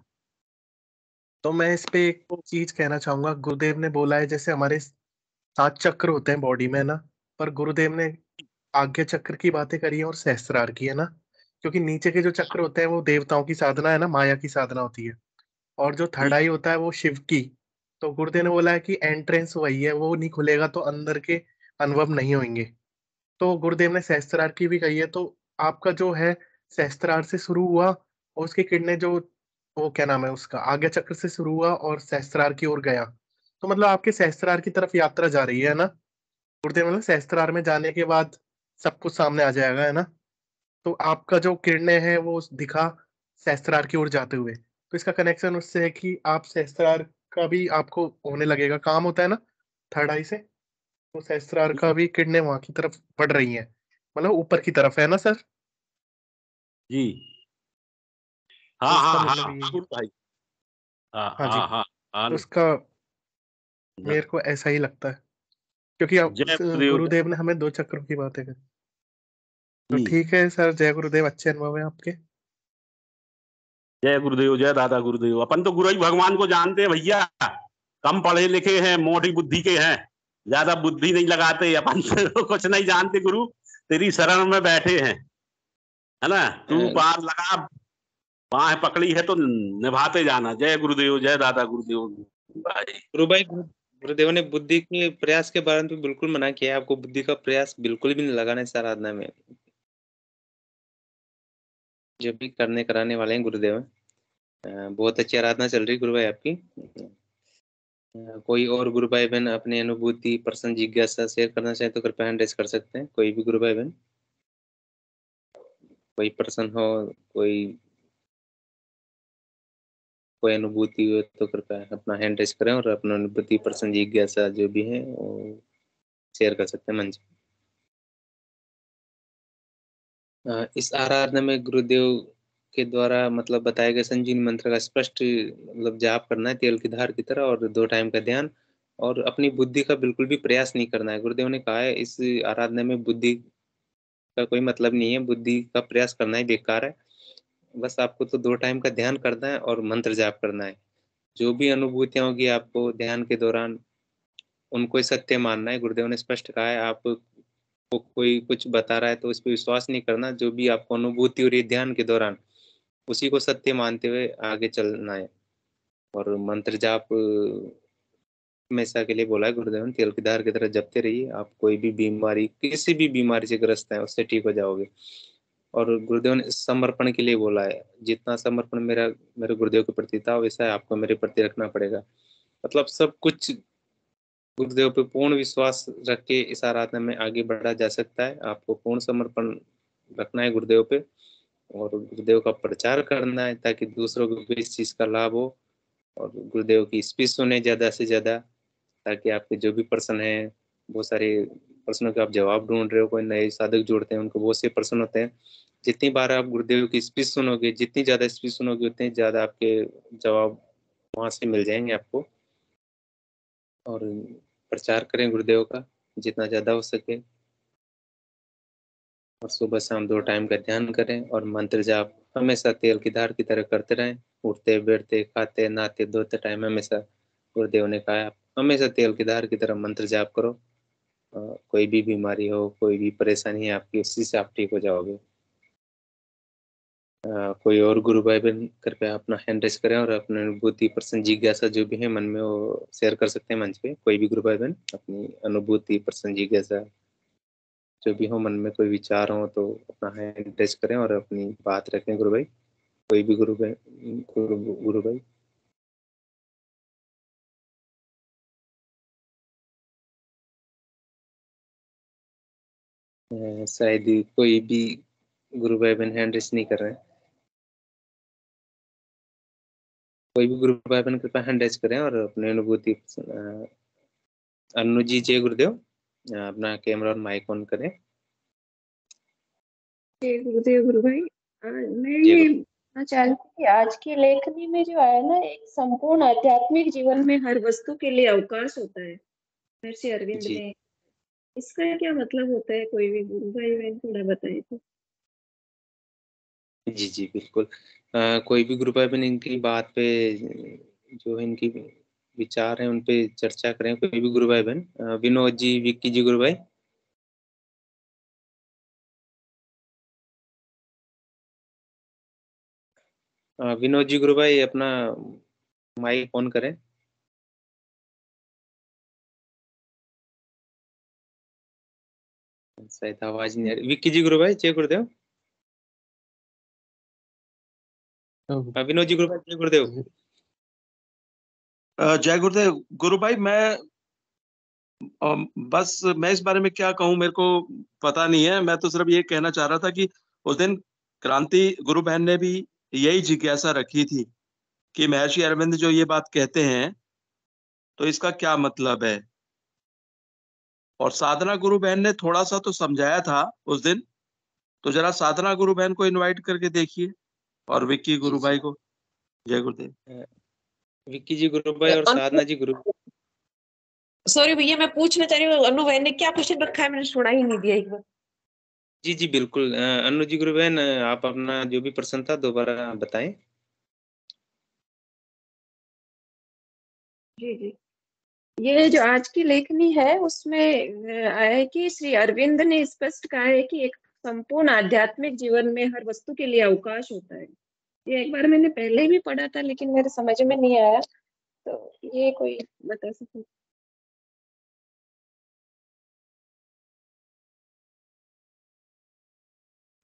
तो मैं इस पे एक चीज कहना चाहूंगा। गुरुदेव ने बोला है जैसे हमारे 7 चक्र होते हैं बॉडी में ना, पर गुरुदेव ने आज्ञा चक्र की बातें करी है और सहस्त्रार की, है ना। क्योंकि नीचे के जो चक्र होते हैं वो देवताओं की साधना है ना, माया की साधना होती है। और जो थर्ड जी आई होता है वो शिव की। तो गुरुदेव ने बोला है कि एंट्रेंस वही है, वो नहीं खुलेगा तो अंदर के अनुभव नहीं होंगे। तो गुरुदेव ने सहस्त्रार की भी कही है। तो आपका जो है सहस्त्रार से शुरू हुआ, और उसकी किरणें जो, वो क्या नाम है उसका, आज्ञा चक्र से शुरू हुआ और सहस्त्रार की ओर गया। तो मतलब आपके सहस्त्रार की तरफ यात्रा जा रही है ना। गुरुदेव मतलब सहस्त्रार में जाने के बाद सब कुछ सामने आ जाएगा, है ना। तो आपका जो किरणें हैं वो दिखा सहस्त्रार की ओर जाते हुए। तो इसका कनेक्शन उससे है कि आप सहस्त्रार का भी आपको होने लगेगा, काम होता है ना थर्ड आई से। तो सहस्त्रार का भी किरणें वहां की तरफ बढ़ रही हैं, मतलब ऊपर की तरफ, है ना सर। जी। तो हाँ इसका हाँ हाँ मतलब हाँ यही है। गुरु भाई। हाँ हाँ जी। हाँ हाँ हाँ। तो उसका मेरे को ऐसा ही लगता है, क्योंकि जय गुरुदेव। गुरुदेव ने हमें 2 चक्रों की बातें करी। तो जी ठीक है सर, जय गुरुदेव, अच्छे अनुभव है आपके। जय गुरुदेव, जय दादा गुरुदेव। अपन तो गुरु ही भगवान को जानते हैं भैया, कम पढ़े लिखे हैं, मोटी बुद्धि के हैं, ज्यादा बुद्धि नहीं लगाते अपन तो कुछ नहीं जानते गुरु, तेरी शरण में बैठे हैं, है ना। तू पार लगा, बाहें पकड़ी है तो निभाते जाना। जय गुरुदेव, जय दादा गुरुदेव भाई। गुरुदेव ने बुद्धि के प्रयास के बारे में तो बिल्कुल मना किया है, आपको बुद्धि का प्रयास बिल्कुल भी नहीं लगाना इस आराधना में। जो भी करने कराने वाले हैं गुरुदेव, बहुत अच्छी आराधना चल रही गुरु भाई आपकी। कोई और गुरु भाई बहन अपनी अनुभूति, प्रश्न, जिज्ञासा शेयर करना चाहे तो कृपया हैंड रेज कर सकते हैं। कोई भी गुरु भाई बहन, कोई प्रश्न हो, कोई अनुभूति हो तो कृपया अपना हैंड रेज करें और अपना अनुभूति, प्रश्न, जिज्ञासा जो भी है वो शेयर कर सकते हैं मंच। इस आराधना में गुरुदेव के द्वारा मतलब बताए गए संजीवनी मंत्र का स्पष्ट मतलब जाप करना है तेल की धार की तरह, और 2 टाइम का ध्यान, और अपनी बुद्धि का बिल्कुल भी प्रयास नहीं करना है। गुरुदेव ने कहा है इस आराधना में बुद्धि का कोई मतलब नहीं है, बुद्धि का प्रयास करना ही बेकार है। बस आपको तो 2 टाइम का ध्यान करना है और मंत्र जाप करना है। जो भी अनुभूतियां होगी आपको ध्यान के दौरान उनको सत्य मानना है। गुरुदेव ने स्पष्ट कहा है आपको कोई कुछ बता रहा है तो उस पर विश्वास नहीं करना, जो भी आपको अनुभूति हो रही है ध्यान के दौरान उसी को सत्य मानते हुए आगे चलना है। और मंत्र जाप हमेशा के लिए बोला है गुरुदेव ने, तेल की धार की तरह जपते रहिए। आप कोई भी बीमारी, किसी भी बीमारी से ग्रस्त है उससे ठीक हो जाओगे। और गुरुदेव ने समर्पण के लिए बोला है, जितना समर्पण मेरे गुरुदेव के प्रति था वैसा आपको मेरे प्रति रखना पड़ेगा। मतलब सब कुछ गुरुदेव पे पूर्ण विश्वास रख के इस आराधना में आगे बढ़ा जा सकता है। आपको पूर्ण समर्पण रखना है गुरुदेव पे और गुरुदेव का प्रचार करना है ताकि दूसरों को भी इस चीज का लाभ हो, और गुरुदेव की स्पीच सुने ज्यादा से ज्यादा, ताकि आपके जो भी प्रश्न है, बहुत सारे प्रश्नों के आप जवाब ढूंढ रहे हो, कोई नए साधक जुड़ते हैं उनको बहुत से प्रश्न होते हैं। जितनी बार आप गुरुदेव की स्पीच सुनोगे, जितनी ज्यादा स्पीच सुनोगे उतने ज्यादा आपके जवाब वहां से मिल जाएंगे आपको। और प्रचार करें गुरुदेव का जितना ज्यादा हो सके, और सुबह शाम 2 टाइम का ध्यान करें और मंत्र जाप हमेशा तेल की धार की तरह करते रहें। उठते बैठते खाते नहाते धोते टाइम हमेशा गुरुदेव ने कहा है आप हमेशा तेल की धार की तरह मंत्र जाप करो। कोई भी बीमारी हो, कोई भी परेशानी है आपकी, उसी से आप ठीक हो जाओगे। कोई और गुरु भाई बहन कृपया अपना हैंड रेज करें और अपने अनुभूति, प्रश्न, जिज्ञासा जो भी है मन में वो शेयर कर सकते हैं मंच पे। कोई भी गुरु भाई बहन अपनी अनुभूति, प्रश्न, जिज्ञासा जो भी हो, मन में कोई विचार हो तो अपना हैंड रेज करें और अपनी बात रखें गुरु भाई। कोई भी गुरु भाई शायद ही कोई भी गुरु भाई बहन हैंड रेज नहीं कर रहे हैं। कोई भी गुरु भाई बहन कृपया हैंड रेज करें और अपनी अनुभूति। अनु जी, जय गुरुदेव, अपना कैमरा और माइक ऑन करें। जय गुरुदेव गुरु भाई। मैं जय ये बताना चाह रही थी कि आज की लेखनी में जो आया ना, एक संपूर्ण आध्यात्मिक जीवन में हर वस्तु के लिए अवकाश होता है, महर्षि अरविंद जी ने, इसका क्या मतलब होता है? कोई भी गुरु भाई बहन थोड़ा बताए तो। जी जी बिल्कुल। कोई भी गुरु भाई बहन इनकी बात पे जो इनकी विचार है उन पे चर्चा करें। कोई भी गुरु भाई बहन, विनोद जी, विक्की जी गुरु भाई। विनोद जी गुरु भाई अपना माइक ऑन करें। शायद आवाज नहीं आ रही। विक्की जी गुरु भाई, जय गुरुदेव। विनोद जी गुरु भाई, जय गुरुदेव। जय गुरुदेव गुरु भाई। बस मैं इस बारे में क्या कहूं, मेरे को पता नहीं है। मैं तो सिर्फ ये कहना चाह रहा था कि उस दिन क्रांति गुरु बहन ने भी यही जिज्ञासा रखी थी कि महर्षि अरविंद जो ये बात कहते हैं तो इसका क्या मतलब है। और साधना गुरु बहन ने थोड़ा सा तो समझाया था उस दिन, तो जरा साधना गुरु बहन को इनवाइट करके देखिए और विक्की गुरु भाई को। जय गुरुदेव। विक्की जी गुरु भाई और साधना जी गुरु। सॉरी भैया, मैं पूछना चाह रही हूँ, अनु भाई ने क्या क्वेश्चन रखा है? मैंने सुना ही नहीं दिया एक बार। जी जी बिल्कुल। अनु जी गुरु बहन, आप अपना जो भी प्रश्न था दोबारा बताएं। जी जी। ये जो आज की लेखनी है उसमें आया है कि श्री अरविंद ने स्पष्ट कहा है कि एक संपूर्ण आध्यात्मिक जीवन में हर वस्तु के लिए अवकाश होता है। ये एक बार मैंने पहले भी पढ़ा था लेकिन मेरे समझ में नहीं आया, तो ये कोई बता सके?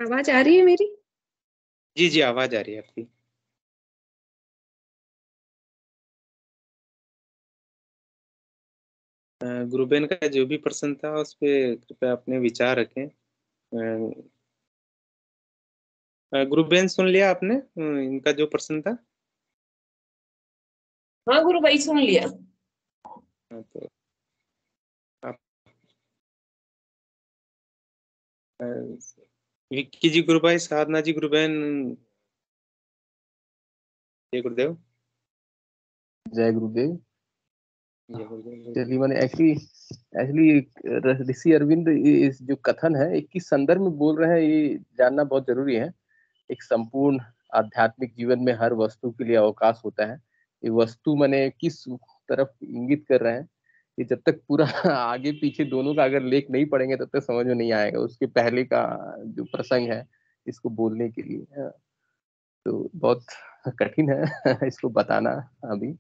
आवाज आ रही है मेरी? जी जी, आवाज आ रही है आपकी। गुरुबेन का जो भी प्रश्न था उस पे कृपया अपने विचार रखें। गुरुबेन सुन लिया आपने इनका जो प्रश्न था? हाँ गुरु भाई सुन लिया। तो आप विक्की जी गुरु भाई, साधना जी गुरुबेन, जय गुरुदेव। जय गुरुदेव। जय गुरुदेव। चलिए, मैंने एक्चुअली ऋषि अरविंद इस जो कथन है एक किस संदर्भ में बोल रहे हैं ये जानना बहुत जरूरी है। एक संपूर्ण आध्यात्मिक जीवन में हर वस्तु के लिए अवकाश होता है। ये वस्तु माने किस तरफ इंगित कर रहे हैं, ये जब तक पूरा आगे पीछे दोनों का अगर लेख नहीं पढ़ेंगे तब तक समझ में नहीं आएगा। उसके पहले का जो प्रसंग है इसको बोलने के लिए तो बहुत कठिन है इसको बताना अभी,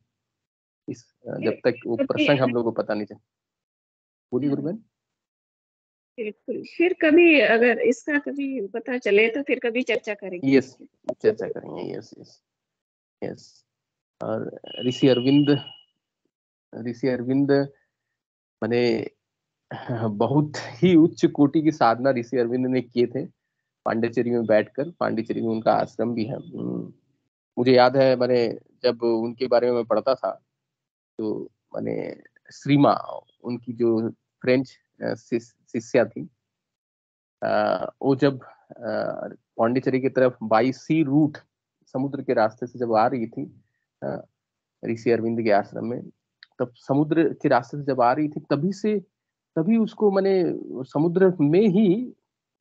इस जब तक वो प्रसंग हम लोग को पता नहीं चले। बोलिए गुरुबेन। बिल्कुल, फिर कभी अगर इसका कभी पता चले तो फिर कभी चर्चा करेंगे। यस, चर्चा करेंगे। Yes yes yes. और ऋषि अरविंद माने बहुत ही उच्च कोटि की साधना ऋषि अरविंद ने किए थे पांडिचेरी में बैठकर। पांडिचेरी में उनका आश्रम भी है। मुझे याद है मैंने जब उनके बारे में मैं पढ़ता था तो मैंने श्रीमा, उनकी जो फ्रेंच शिष्या थी, वो जब पांडिचेरी की तरफ बाई सी रूट समुद्र के रास्ते से जब आ रही थी ऋषि अरविंद के आश्रम में, तब समुद्र के रास्ते से जब आ रही थी तभी उसको मैंने समुद्र में ही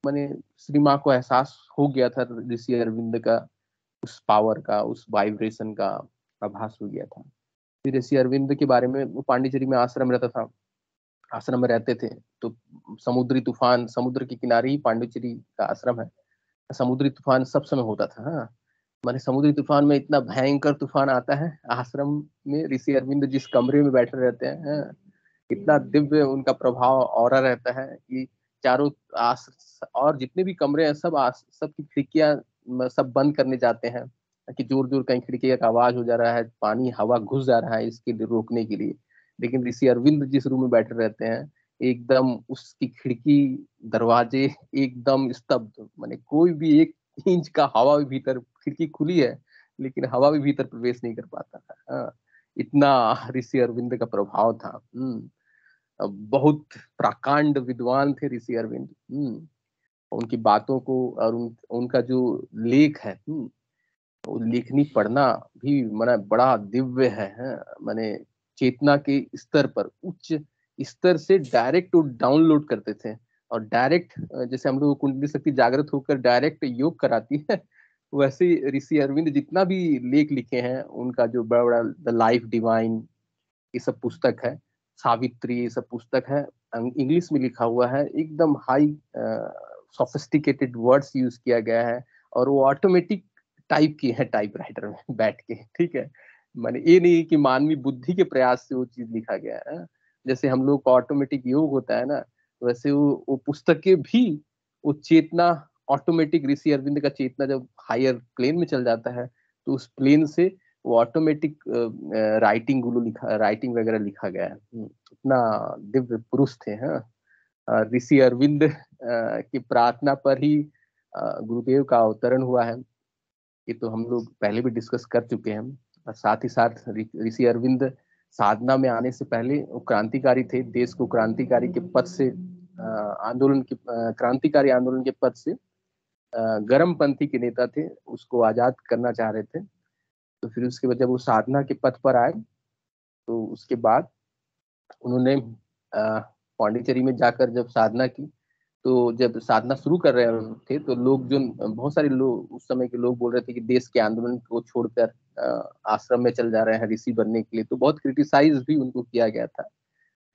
मैंने श्री माँ को एहसास हो गया था ऋषि अरविंद का, उस पावर का, उस वाइब्रेशन का आभास हो गया था। फिर ऋषि अरविंद के बारे में, वो पांडिचेरी में आश्रम रहता था, आश्रम में रहते थे तो समुद्री तूफान, समुद्र के किनारे ही पांडिचेरी का आश्रम है, समुद्री तूफान सब समय होता था। हाँ, माने समुद्री तूफान में इतना भयंकर तूफान आता है आश्रम में, ऋषि अरविंद जिस कमरे में बैठे रहते हैं इतना दिव्य उनका प्रभाव ऑरा रहता है कि चारों और जितने भी कमरे हैं सब की खिड़कियां सब बंद करने जाते हैं कि जोर जोर कहीं खिड़की का आवाज हो जा रहा है, पानी हवा घुस जा रहा है, इसके लिए रोकने के लिए। लेकिन ऋषि अरविंद जिस रूम में बैठे रहते हैं एकदम उसकी खिड़की दरवाजे एकदम स्तब्ध, माने कोई भी एक इंच का हवा भी भीतर, खिड़की खुली है लेकिन हवा भी भीतर प्रवेश नहीं कर पाता था। इतना ऋषि अरविंद का प्रभाव था। बहुत प्रकांड विद्वान थे ऋषि अरविंद। उनकी बातों को और उनका जो लेख है वो लेखनी पढ़ना भी माने बड़ा दिव्य है। माने चेतना के स्तर पर, उच्च स्तर से डायरेक्ट वो डाउनलोड करते थे और डायरेक्ट, जैसे हम लोग कुंडली शक्ति जागृत होकर डायरेक्ट योग कराती है, वैसे ऋषि अरविंद जितना भी लेख लिखे हैं, उनका जो बड़ा बड़ा द लाइफ डिवाइन ये सब पुस्तक है, सावित्री ये सब पुस्तक है, इंग्लिश में लिखा हुआ है, एकदम हाई सोफिस्टिकेटेड वर्ड्स यूज किया गया है और वो ऑटोमेटिक टाइप की है टाइपराइटर में बैठ के। ठीक है, माने ये नहीं कि मानवीय बुद्धि के प्रयास से वो चीज लिखा गया है। जैसे हम लोग का ऑटोमेटिक योग होता है ना, वैसे वो पुस्तकें भी वो चेतना ऑटोमेटिक, ऋषि अरविंद का चेतना जब हायर प्लेन में चल जाता है तो उस प्लेन से वो ऑटोमेटिक राइटिंग वगैरह लिखा गया है। इतना दिव्य पुरुष थे। ऋषि अरविंद की प्रार्थना पर ही गुरुदेव का अवतरण हुआ है, ये तो हम लोग पहले भी डिस्कस कर चुके हैं। और साथ ही साथ ऋषि अरविंद साधना में आने से पहले वो क्रांतिकारी थे, देश को क्रांतिकारी के पद से क्रांतिकारी आंदोलन के पद से गर्मपंथी के नेता थे, उसको आजाद करना चाह रहे थे। तो फिर उसके बाद जब वो साधना के पथ पर आए तो उसके बाद उन्होंने पांडिचेरी में जाकर जब साधना की, तो जब साधना शुरू कर रहे थे तो लोग, जो बहुत सारे लोग उस समय के लोग बोल रहे थे कि देश के आंदोलन को छोड़कर आश्रम में चल जा रहे हैं ऋषि बनने के लिए, तो बहुत क्रिटिसाइज भी उनको किया गया था।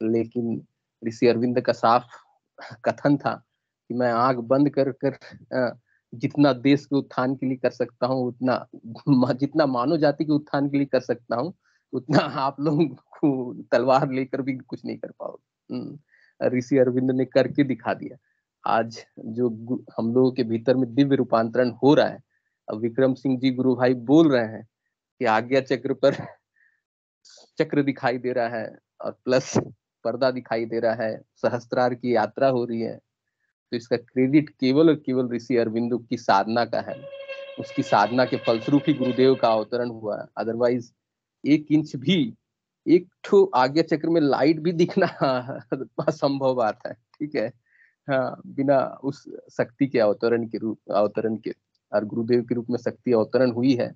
लेकिन ऋषि अरविंद का साफ कथन था कि मैं आंख बंद कर कर जितना देश के उत्थान के लिए कर सकता हूँ, उतना जितना मानव जाति के उत्थान के लिए कर सकता हूँ, उतना आप लोगों को तलवार लेकर भी कुछ नहीं कर पाओगे। ऋषि अरविंद ने करके दिखा दिया। आज जो हम लोगों के भीतर में दिव्य रूपांतरण हो रहा है, अब विक्रम सिंह जी गुरु भाई बोल रहे हैं कि आज्ञा चक्र पर चक्र दिखाई दे रहा है और प्लस पर्दा दिखाई दे रहा है, सहस्त्रार की यात्रा हो रही है, तो इसका क्रेडिट केवल और केवल ऋषि अरविंद की साधना का है। उसकी साधना के फलस्वरूप ही गुरुदेव का अवतरण हुआ। अदरवाइज 1 इंच भी, एक ठो आज्ञा चक्र में लाइट भी दिखना असंभव बात है, ठीक है। हाँ, बिना उस शक्ति के अवतरण के और गुरुदेव के रूप में शक्ति अवतरण हुई है।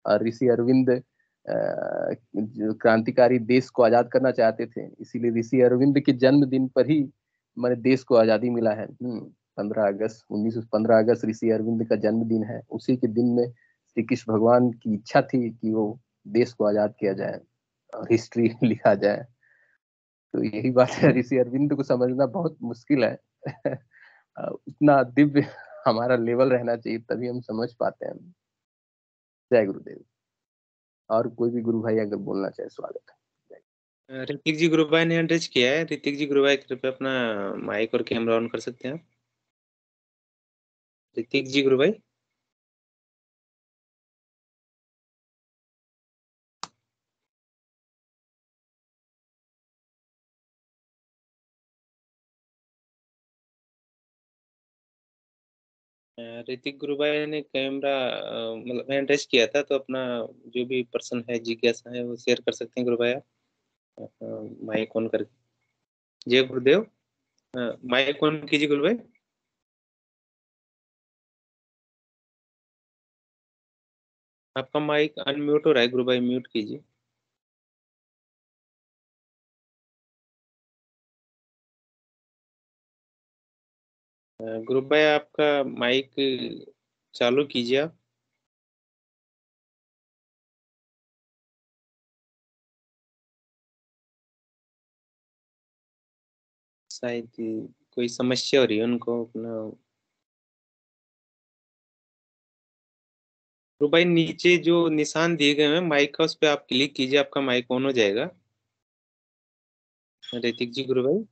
और ऋषि अरविंद क्रांतिकारी देश को आजाद करना चाहते थे, इसीलिए ऋषि अरविंद के जन्मदिन पर ही हमारे देश को आजादी मिला है। 15 अगस्त ऋषि अरविंद का जन्मदिन है। उसी के दिन में श्री कृष्ण भगवान की इच्छा थी कि वो देश को आजाद किया जाए और हिस्ट्री लिखा जाए। तो यही बात है, ऋषि अरविंद को समझना बहुत मुश्किल है। उतना दिव्य हमारा लेवल रहना चाहिए, तभी हम समझ पाते हैं। जय गुरुदेव। और कोई भी गुरु भाई अगर बोलना चाहे, स्वागत है। ऋतिक जी गुरु भाई ने एंट्रेज किया है। ऋतिक जी गुरु भाई कृपया अपना माइक और कैमरा ऑन कर सकते हैं। ऋतिक जी गुरु भाई। ऋतिक गुरु भाई ने कैमरा मतलब एंट्रेज किया था, तो अपना जो भी पर्सन है जिज्ञासा है वो शेयर कर सकते हैं गुरु भाई। माइक ऑन करके। जय गुरुदेव। माइक ऑन कीजिए गुरु भाई। आपका माइक अनम्यूट हो रहा है गुरु भाई, म्यूट कीजिए। गुरु भाई आपका माइक चालू कीजिए आप। शायद कोई समस्या हो रही है उनको अपना। गुरु भाई नीचे जो निशान दिए गए हैं माइक का, उस पर आप क्लिक कीजिए, आपका माइक ऑन हो जाएगा। ऋतिक जी गुरु भाई।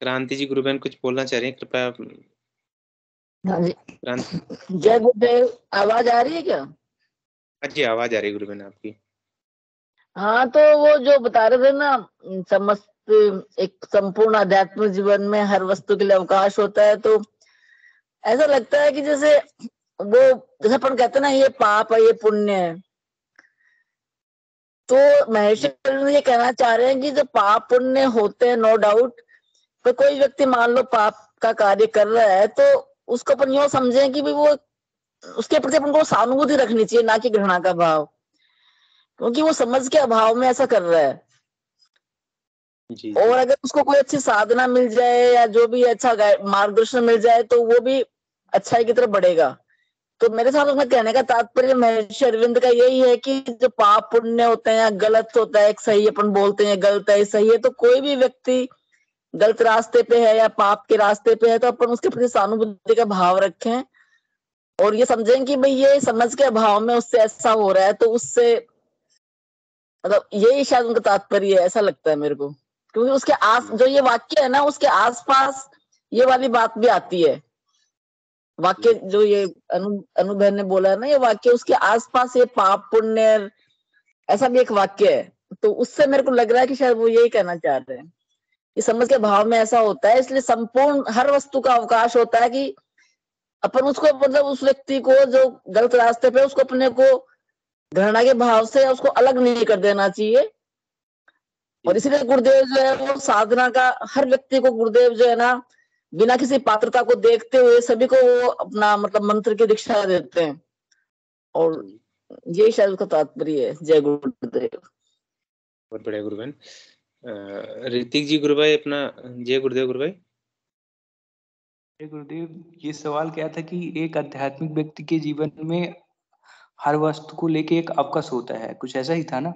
क्रांति जी गुरु बहन कुछ बोलना चाह रहे हैं, कृपया। हाँ जी। क्रांति जय गुरुदेव। आवाज आ रही है क्या? जी आवाज आ रही है गुरु बहन आपकी। हाँ, तो वो जो बता रहे थे ना, समस्त एक संपूर्ण आध्यात्मिक जीवन में हर वस्तु के लिए अवकाश होता है, तो ऐसा लगता है कि जैसे अपन कहते हैं ना, ये पाप है, ये पुण्य है। तो महर्षि ये कहना चाह रहे हैं कि जो पाप पुण्य होते हैं, नो डाउट, तो कोई व्यक्ति मान लो पाप का कार्य कर रहा है, तो उसको अपन यूं समझे कि भाई वो उसके प्रति अपन को सहानुभूति रखनी चाहिए, ना कि घृणा का भाव, क्योंकि वो समझ के अभाव में ऐसा कर रहा है। जी। और अगर उसको कोई अच्छी साधना मिल जाए या जो भी अच्छा मार्गदर्शन मिल जाए, तो वो भी अच्छाई की तरफ बढ़ेगा। तो मेरे साथ उसमें कहने का तात्पर्य महर्षि अरविंद का यही है कि जो पाप पुण्य होते हैं, गलत होता है, एक सही अपन बोलते हैं, गलत है, सही है, तो कोई भी व्यक्ति गलत रास्ते पे है या पाप के रास्ते पे है, तो अपन उसके प्रति सहानुभूति का भाव रखें और ये समझें कि भाई ये समझ के अभाव में उससे ऐसा हो रहा है, तो उससे मतलब यही शायद उनका तात्पर्य है, ऐसा लगता है मेरे को। क्योंकि उसके जो ये वाक्य है ना, उसके आसपास ये वाली बात भी आती है। वाक्य जो ये अनुभव ने बोला है ना, ये वाक्य उसके आसपास ये पाप पुण्य ऐसा भी एक वाक्य है, तो उससे मेरे को लग रहा है कि शायद वो यही कहना चाह रहे हैं कि समझ के भाव में ऐसा होता है, इसलिए संपूर्ण हर वस्तु का अवकाश होता है कि अपन उसको मतलब उस व्यक्ति को जो गलत रास्ते पे, उसको अपने को घृणा के भाव से उसको अलग नहीं कर देना चाहिए। और इसीलिए गुरुदेव जो है वो साधना का हर व्यक्ति को गुरुदेव जो है ना, बिना किसी पात्रता को देखते हुए सभी को वो अपना मतलब मंत्र की दीक्षा देते हैं, और यही शायद उसका तात्पर्य है। जय गुरुदेव। बहुत बढ़िया गुरु बहन। ऋतिक जी गुरु भाई अपना। जय गुरुदेव गुरु भाई। गुरुदेव, ये सवाल क्या था कि एक आध्यात्मिक व्यक्ति के जीवन में हर वस्तु को लेके एक अवकस होता है, कुछ ऐसा ही था ना?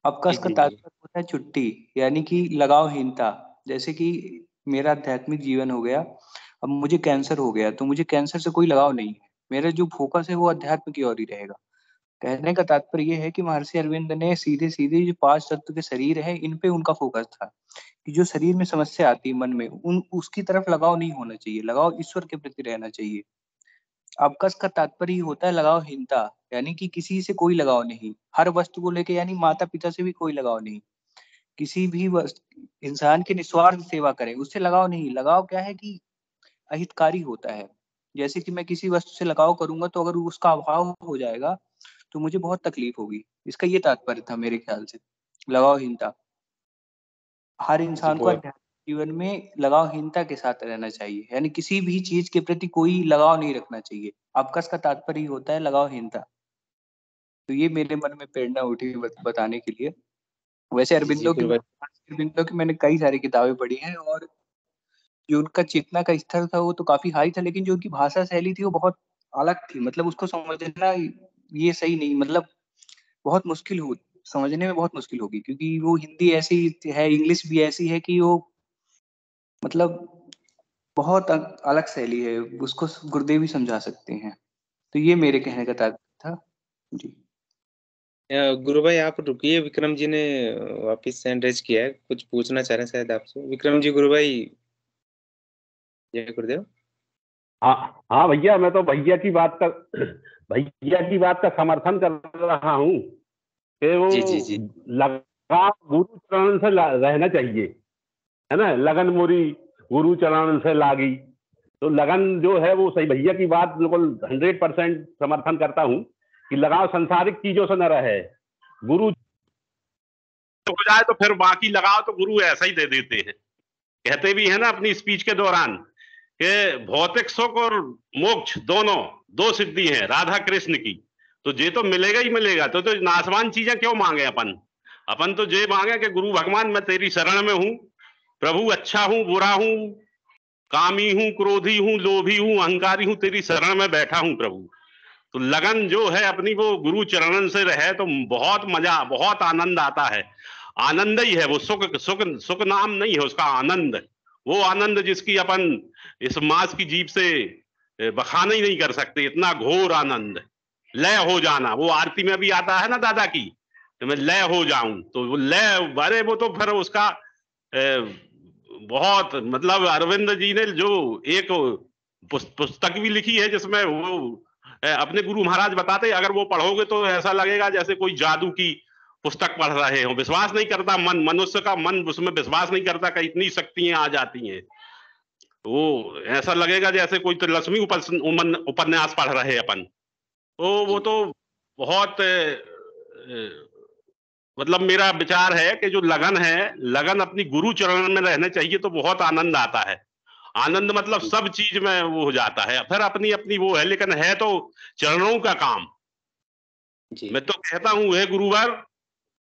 अवकस का तात्पर्य होता है छुट्टी, यानी कि लगावहीनता। जैसे कि मेरा आध्यात्मिक जीवन हो गया, अब मुझे कैंसर हो गया, तो मुझे कैंसर से कोई लगाव नहीं है। मेरा जो फोकस है वो अध्यात्म की ओर ही रहेगा। कहने का तात्पर्य ये है कि महर्षि अरविंद ने सीधे सीधे जो 5 तत्व के शरीर है, इन पे उनका फोकस था कि जो शरीर में समस्या आती है मन में, उसकी तरफ लगाव नहीं होना चाहिए, लगाव ईश्वर के प्रति रहना चाहिए। अवकस का तात्पर्य ही होता है लगावहीनता, यानी कि किसी से कोई लगाव नहीं, हर वस्तु को लेके, यानी माता पिता से भी कोई लगाव नहीं, किसी भी इंसान की निस्वार्थ सेवा करें, उससे लगाव नहीं। लगाव क्या है कि अहितकारी होता है। जैसे कि मैं किसी वस्तु से लगाव करूंगा तो अगर उसका अभाव हो जाएगा तो मुझे बहुत तकलीफ होगी। इसका ये तात्पर्य था मेरे ख्याल से, लगावहीनता। हर इंसान को आध्यात्मिक जीवन में लगावहीनता के साथ रहना चाहिए, यानी किसी भी चीज के प्रति कोई लगाव नहीं रखना चाहिए। अवकस का तात्पर्य ही होता है लगावहीनता। तो ये मेरे मन में प्रेरणा उठी बताने के लिए। वैसे अरबिंदो की मैंने कई सारी किताबें पढ़ी हैं, और जो उनका चेतना का स्तर था वो तो काफी हाई था, लेकिन जो उनकी भाषा शैली थी वो बहुत अलग थी। मतलब उसको समझना ये सही नहीं, मतलब बहुत मुश्किल हो समझने में, बहुत मुश्किल होगी, क्योंकि वो हिंदी ऐसी है, इंग्लिश भी ऐसी है कि वो मतलब बहुत अलग शैली है, उसको गुरुदेव ही समझा सकते हैं। तो ये मेरे कहने का तात्पर्य था जी। गुरु भाई आप रुकिए, विक्रम जी ने वापिस हैंड रेज किया है, कुछ पूछना चाह रहे हैं शायद आपसे। विक्रम जी, गुरु भाई जय गुरुदेव। हाँ भैया, मैं तो भैया की बात का समर्थन कर रहा हूँ कि वो लगाव गुरु चरण से रहना चाहिए, है ना। लगन मोरी गुरु चरण से लागी, तो लगन जो है वो सही। भैया की बात बिल्कुल 100% समर्थन करता हूँ कि लगाव संसारिक चीजों से न रहे, गुरु हो जाए तो फिर बाकी लगाव तो गुरु ऐसा ही दे देते हैं। कहते भी है ना अपनी स्पीच के दौरान कि भौतिक सुख और मोक्ष दोनों दो सिद्धि है राधा कृष्ण की, तो ये तो मिलेगा ही मिलेगा। तो नाशवान चीजें क्यों मांगे अपन तो ये मांगे कि गुरु भगवान मैं तेरी शरण में हूं प्रभु, अच्छा हूं बुरा हूं, कामी हूं क्रोधी हूं लोभी हूं अहंकारी हूं, तेरी शरण में बैठा हूं प्रभु। तो लगन जो है अपनी वो गुरु चरणन से रहे तो बहुत मजा, बहुत आनंद आता है। आनंद ही है वो, सुख नाम नहीं है उसका, आनंद। वो आनंद जिसकी अपन इस मास की जीभ से बखान ही नहीं कर सकते, इतना घोर आनंद। लय हो जाना, वो आरती में भी आता है ना दादा की, तो मैं लय हो जाऊं, तो वो लय, अरे वो तो फिर उसका बहुत, मतलब अरविंद जी ने जो एक पुस्तक भी लिखी है जिसमें वो अपने गुरु महाराज बताते, अगर वो पढ़ोगे तो ऐसा लगेगा जैसे कोई जादू की पुस्तक पढ़ रहे हो। विश्वास नहीं करता मन, मनुष्य का मन उसमें विश्वास नहीं करता कि इतनी शक्तियां आ जाती हैं। वो ऐसा लगेगा जैसे कोई त्रिलक्ष्मी उपन्यास पढ़ रहे अपन। तो वो तो बहुत मतलब मेरा विचार है कि जो लगन है, लगन अपनी गुरु चरण में रहने चाहिए, तो बहुत आनंद आता है। आनंद मतलब सब चीज में वो हो जाता है, फिर अपनी अपनी वो है, लेकिन है तो चरणों का काम। मैं तो कहता हूं हे गुरुवर,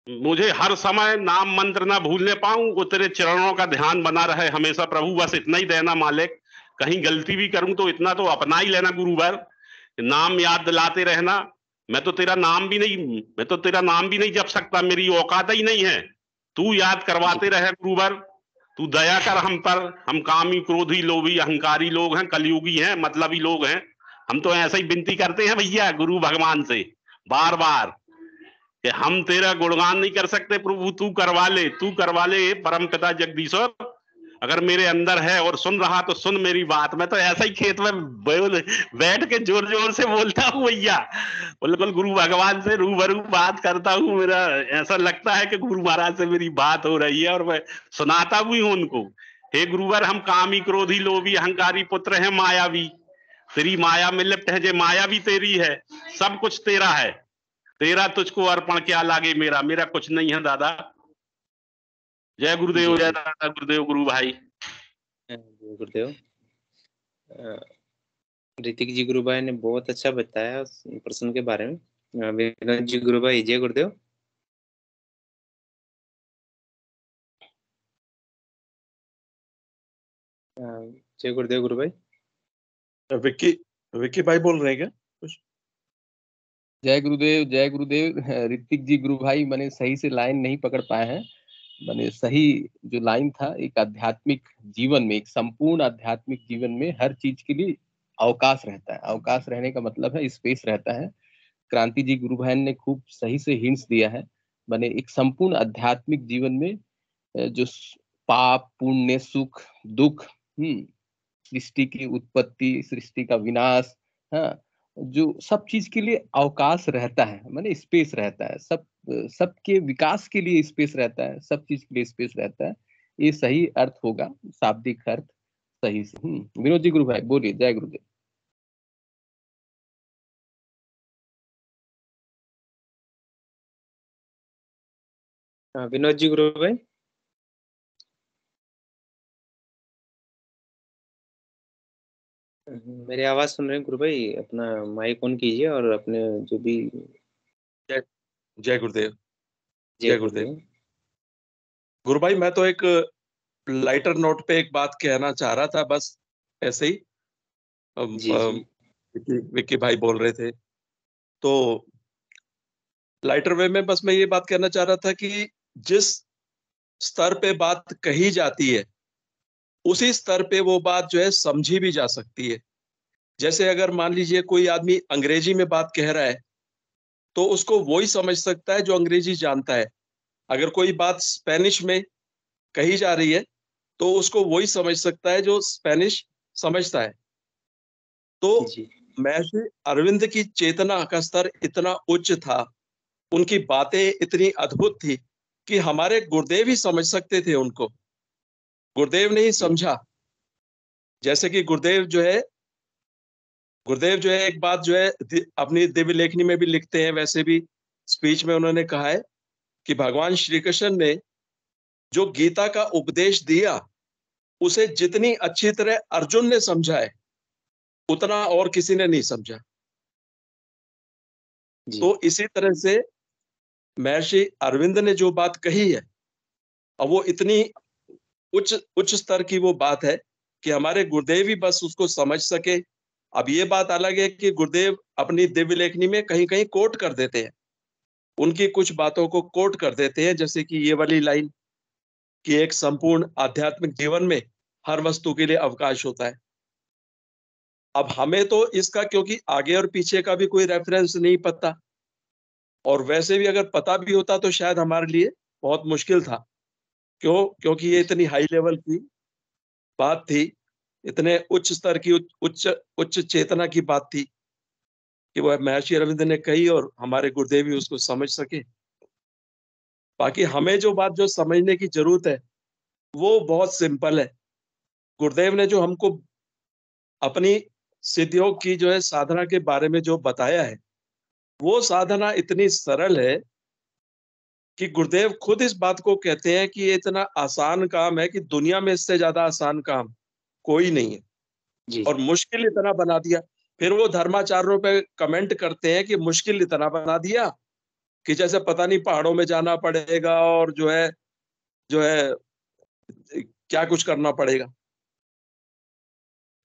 मुझे हर समय नाम मंत्र ना भूलने पाऊं, वो तेरे चरणों का ध्यान बना रहे हमेशा प्रभु, बस इतना ही देना मालिक। कहीं गलती भी करूं तो इतना तो अपना ही लेना गुरुवर, नाम याद दिलाते रहना। मैं तो तेरा नाम भी नहीं जप सकता, मेरी औकात ही नहीं है। तू याद करवाते रहे गुरुवर, तू दया कर हम पर। हम कामी क्रोधी लोभी अहंकारी लोग हैं, कलयुगी हैं, मतलबी लोग हैं। हम तो ऐसा ही विनती करते हैं भैया गुरु भगवान से बार बार कि हम तेरा गुणगान नहीं कर सकते प्रभु, तू करवा ले परम पिता जगदीश्वर। अगर मेरे अंदर है और सुन रहा तो सुन मेरी बात। मैं तो ऐसा ही खेत में बैठ के जोर जोर से बोलता हूँ भैया, बिल्कुल गुरु भगवान से रूबरू बात करता हूँ। मेरा ऐसा लगता है कि गुरु महाराज से मेरी बात हो रही है और मैं सुनाता भी हूँ उनको। हे गुरुवर, हम कामी क्रोधी लोभी अहंकारी पुत्र हैं मायावी, तेरी माया में लिप्त है, जे माया भी तेरी है, सब कुछ तेरा है, तेरा तुझको अर्पण क्या लागे मेरा, मेरा कुछ नहीं है दादा। जय गुरुदेव, जय दादा गुरुदेव, गुरु भाई। गुरुदेव ऋतिक जी गुरु भाई ने बहुत अच्छा बताया प्रश्न के बारे में। विनोद जी गुरु भाई, जय गुरुदेव। जय गुरुदेव गुरु भाई। विक्की विक्की भाई बोल रहे हैं क्या कुछ? जय गुरुदेव, जय गुरुदेव। ऋतिक जी, गुरु भाई मैंने सही से लाइन नहीं पकड़ पाए हैं। मैंने सही जो लाइन था, एक आध्यात्मिक जीवन में, एक संपूर्ण आध्यात्मिक जीवन में हर चीज के लिए अवकाश रहता है। अवकाश रहने का मतलब है स्पेस रहता है। क्रांति जी गुरु भाई ने खूब सही से हिंट्स दिया है। मैंने एक संपूर्ण आध्यात्मिक जीवन में जो पाप, पुण्य, सुख, दुख, सृष्टि की उत्पत्ति, सृष्टि का विनाश, हाँ, जो सब चीज के लिए अवकाश रहता है, माने स्पेस रहता है। सबके विकास के लिए स्पेस रहता है, सब चीज के लिए स्पेस रहता है। ये सही अर्थ होगा, शाब्दिक अर्थ सही से। विनोद जी गुरु भाई बोलिए। जय गुरुदेव। विनोद जी गुरु भाई, मेरी आवाज सुन रहे हैं गुरु भाई? अपना माइक ऑन कीजिए और अपने जो भी। जय गुरुदेव। जय गुरुदेव। गुरु भाई, मैं तो एक लाइटर नोट पे एक बात कहना चाह रहा था, बस ऐसे ही। विक्की भाई बोल रहे थे तो लाइटर वे में बस मैं ये बात कहना चाह रहा था कि जिस स्तर पे बात कही जाती है उसी स्तर पे वो बात जो है समझी भी जा सकती है। जैसे अगर मान लीजिए कोई आदमी अंग्रेजी में बात कह रहा है तो उसको वही समझ सकता है जो अंग्रेजी जानता है। अगर कोई बात स्पेनिश में कही जा रही है तो उसको वही समझ सकता है जो स्पेनिश समझता है। तो महर्षि अरविंद की चेतना का स्तर इतना उच्च था, उनकी बातें इतनी अद्भुत थी कि हमारे गुरुदेव ही समझ सकते थे उनको। गुरुदेव ने ही समझा। जैसे कि गुरुदेव जो है एक बात जो है अपनी दिव्य लेखनी में भी लिखते हैं, वैसे भी स्पीच में उन्होंने कहा है कि भगवान श्री कृष्ण ने जो गीता का उपदेश दिया उसे जितनी अच्छी तरह अर्जुन ने समझा है उतना और किसी ने नहीं समझा। तो इसी तरह से महर्षि अरविंद ने जो बात कही है, अब वो इतनी उच्च स्तर की वो बात है कि हमारे गुरुदेव ही बस उसको समझ सके। अब ये बात अलग है कि गुरुदेव अपनी दिव्य लेखनी में कहीं कहीं कोट कर देते हैं, उनकी कुछ बातों को कोट कर देते हैं, जैसे कि ये वाली लाइन कि एक संपूर्ण आध्यात्मिक जीवन में हर वस्तु के लिए अवकाश होता है। अब हमें तो इसका क्योंकि आगे और पीछे का भी कोई रेफरेंस नहीं पता, और वैसे भी अगर पता भी होता तो शायद हमारे लिए बहुत मुश्किल था। क्योंकि ये इतनी हाई लेवल की बात थी, इतने उच्च स्तर की उच्च चेतना की बात थी कि वह महर्षि अरविंद ने कही और हमारे गुरुदेव भी उसको समझ सके। बाकी हमें जो बात जो समझने की जरूरत है वो बहुत सिंपल है। गुरुदेव ने जो हमको अपनी सिद्धियों की जो है साधना के बारे में जो बताया है, वो साधना इतनी सरल है कि गुरुदेव खुद इस बात को कहते हैं कि ये इतना आसान काम है कि दुनिया में इससे ज्यादा आसान काम कोई नहीं है, और मुश्किल इतना बना दिया। फिर वो धर्माचार्यों पे कमेंट करते हैं कि मुश्किल इतना बना दिया कि जैसे पता नहीं पहाड़ों में जाना पड़ेगा और जो है क्या कुछ करना पड़ेगा,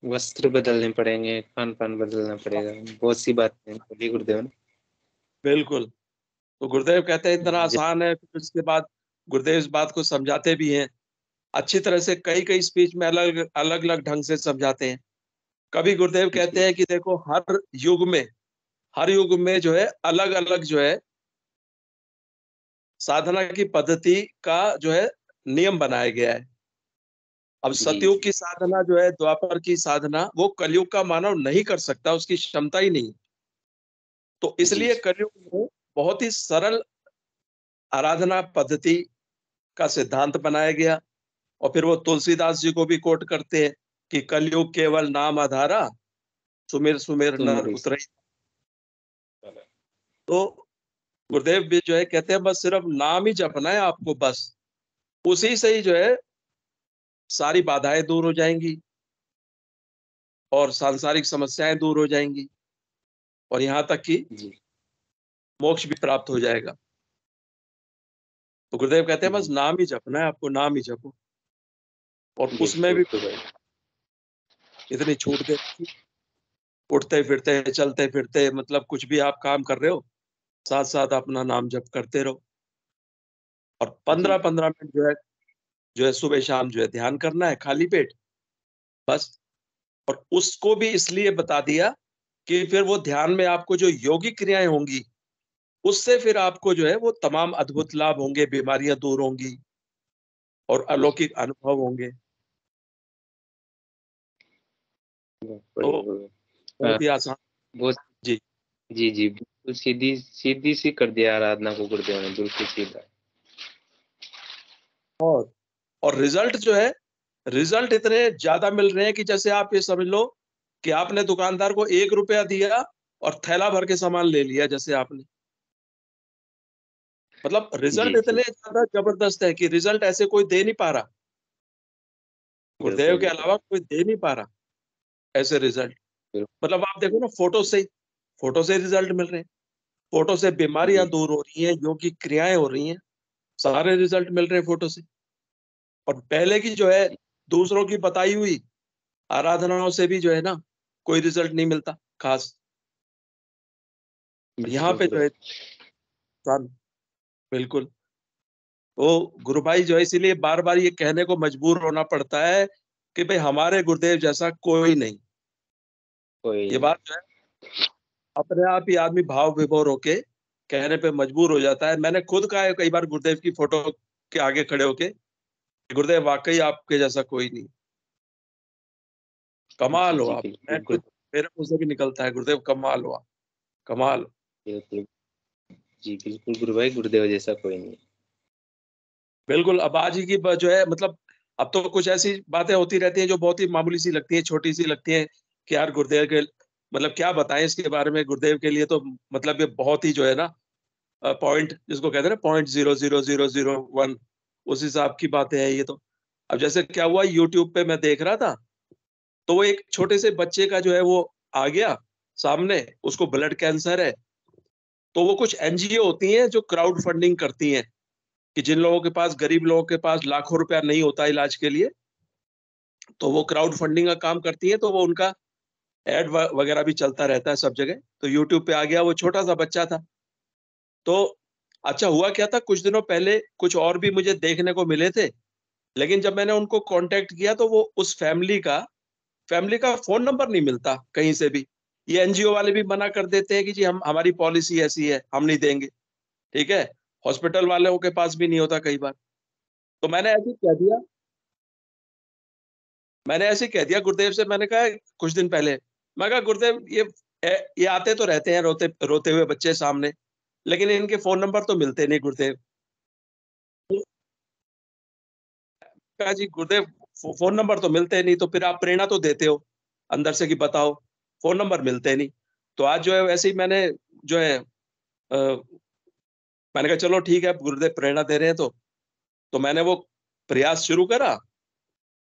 वस्त्र बदलने पड़ेंगे, खान पान बदलना पड़ेगा, बहुत सी बातें बोली गुरुदेव ने। बिल्कुल। तो गुरुदेव कहते हैं इतना आसान है, फिर उसके बाद गुरुदेव इस बात को समझाते भी हैं अच्छी तरह से, कई स्पीच में अलग अलग ढंग से समझाते हैं। कभी गुरुदेव कहते हैं कि देखो हर युग में जो है अलग अलग जो है साधना की पद्धति का जो है नियम बनाया गया है। अब सतयुग की साधना जो है, द्वापर की साधना, वो कलयुग का मानव नहीं कर सकता, उसकी क्षमता ही नहीं। तो इसलिए कलयुग में बहुत ही सरल आराधना पद्धति का सिद्धांत बनाया गया। और फिर वो तुलसीदास जी को भी कोट करते हैं कि कलयुग केवल नाम आधारा, सुमिर सुमिर नर उतरई। तो गुरुदेव भी जो है कहते हैं बस सिर्फ नाम ही जपना है आपको, बस उसी से ही जो है सारी बाधाएं दूर हो जाएंगी और सांसारिक समस्याएं दूर हो जाएंगी, और यहाँ तक कि मोक्ष भी प्राप्त हो जाएगा। तो गुरुदेव कहते हैं बस नाम ही जपना है आपको, नाम ही जपो। और उसमें भी इतनी छूट दे उठते फिरते चलते फिरते, मतलब कुछ भी आप काम कर रहे हो, साथ साथ अपना नाम जप करते रहो। और 15-15 मिनट जो है सुबह शाम जो है ध्यान करना है, खाली पेट, बस। और उसको भी इसलिए बता दिया कि फिर वो ध्यान में आपको जो योगिक क्रियाएं होंगी, उससे फिर आपको जो है वो तमाम अद्भुत लाभ होंगे, बीमारियां दूर होंगी और अलौकिक अनुभव होंगे। तो बहुत ही आसान। बहुत जी जी बिल्कुल सीधी सीधी सी कर दिया आराधना को गुरुदेव ने, बिल्कुल सीधा। और रिजल्ट जो है, रिजल्ट इतने ज्यादा मिल रहे हैं कि जैसे आप ये समझ लो कि आपने दुकानदार को 1 रुपया दिया और थैला भर के सामान ले लिया, जैसे आपने, मतलब रिजल्ट इतने ज्यादा जबरदस्त है कि रिजल्ट ऐसे कोई दे नहीं पा रहा, गुरुदेव के अलावा कोई दे नहीं पा रहा ऐसे रिजल्ट। मतलब आप देखो ना, फोटो से रिजल्ट मिल रहे हैं, फोटो से बीमारियां दूर हो रही हैं, योगिक क्रियाएं हो रही हैं, सारे रिजल्ट मिल रहे हैं फोटो से। और पहले की जो है दूसरों की बताई हुई आराधनाओं से भी जो है ना कोई रिजल्ट नहीं मिलता खास। यहाँ पे जो है बिल्कुल, वो गुरु भाई जो है इसीलिए बार बार ये कहने को मजबूर होना पड़ता है कि भाई हमारे गुरुदेव जैसा कोई नहीं। ये बात जो है अपने आप ही आदमी भाव विभोर होके कहने पे मजबूर हो जाता है। मैंने खुद कहा है कई बार गुरुदेव की फोटो के आगे खड़े होके, गुरुदेव वाकई आपके जैसा कोई नहीं, कमाल हो आप। मैं खुद, मेरे मुंह से भी निकलता है, गुरुदेव कमाल हो आप, कमाल। जी बिल्कुल गुरु भाई, गुरुदेव जैसा कोई नहीं। बिल्कुल। अब आज ही की जो है, मतलब अब तो कुछ ऐसी बातें होती रहती हैं जो बहुत ही मामूली सी लगती हैं, छोटी सी लगती हैं कि यार गुरुदेव के मतलब क्या बताएं इसके बारे में। गुरुदेव के लिए तो मतलब ये बहुत ही जो है ना पॉइंट, जिसको कहते हैं ना 0.00001, उस हिसाब की बातें हैं ये तो। अब जैसे क्या हुआ, यूट्यूब पे मैं देख रहा था, तो वो एक छोटे से बच्चे का जो है वो आ गया सामने, उसको ब्लड कैंसर है। तो वो कुछ एनजीओ होती हैं जो क्राउड फंडिंग करती हैं कि जिन लोगों के पास, गरीब लोगों के पास लाखों रुपया नहीं होता इलाज के लिए, तो वो क्राउड फंडिंग का काम करती है। तो वो उनका एड वगैरह भी चलता रहता है सब जगह। तो यूट्यूब पे आ गया, वो छोटा सा बच्चा था। तो अच्छा हुआ क्या था, कुछ दिनों पहले कुछ और भी मुझे देखने को मिले थे, लेकिन जब मैंने उनको कांटेक्ट किया तो वो उस फैमिली का फोन नंबर नहीं मिलता कहीं से भी। ये एनजीओ वाले भी मना कर देते हैं कि जी हमारी पॉलिसी ऐसी है, हम नहीं देंगे, ठीक है। हॉस्पिटल वालों के पास भी नहीं होता कई बार। तो मैंने ऐसे कह दिया गुरुदेव से। मैंने कहा कुछ दिन पहले, मैं कहा गुरुदेव ये आते तो रहते हैं रोते रोते हुए बच्चे सामने, लेकिन इनके फोन नंबर तो मिलते नहीं गुरुदेव। कहा जी गुरुदेव फोन नंबर तो मिलते नहीं, तो फिर आप प्रेरणा तो देते हो अंदर से कि बताओ, फोन नंबर मिलते नहीं। तो आज जो है वैसे ही मैंने जो है मैंने कहा चलो ठीक है, गुरुदेव प्रेरणा दे रहे हैं तो मैंने वो प्रयास शुरू करा।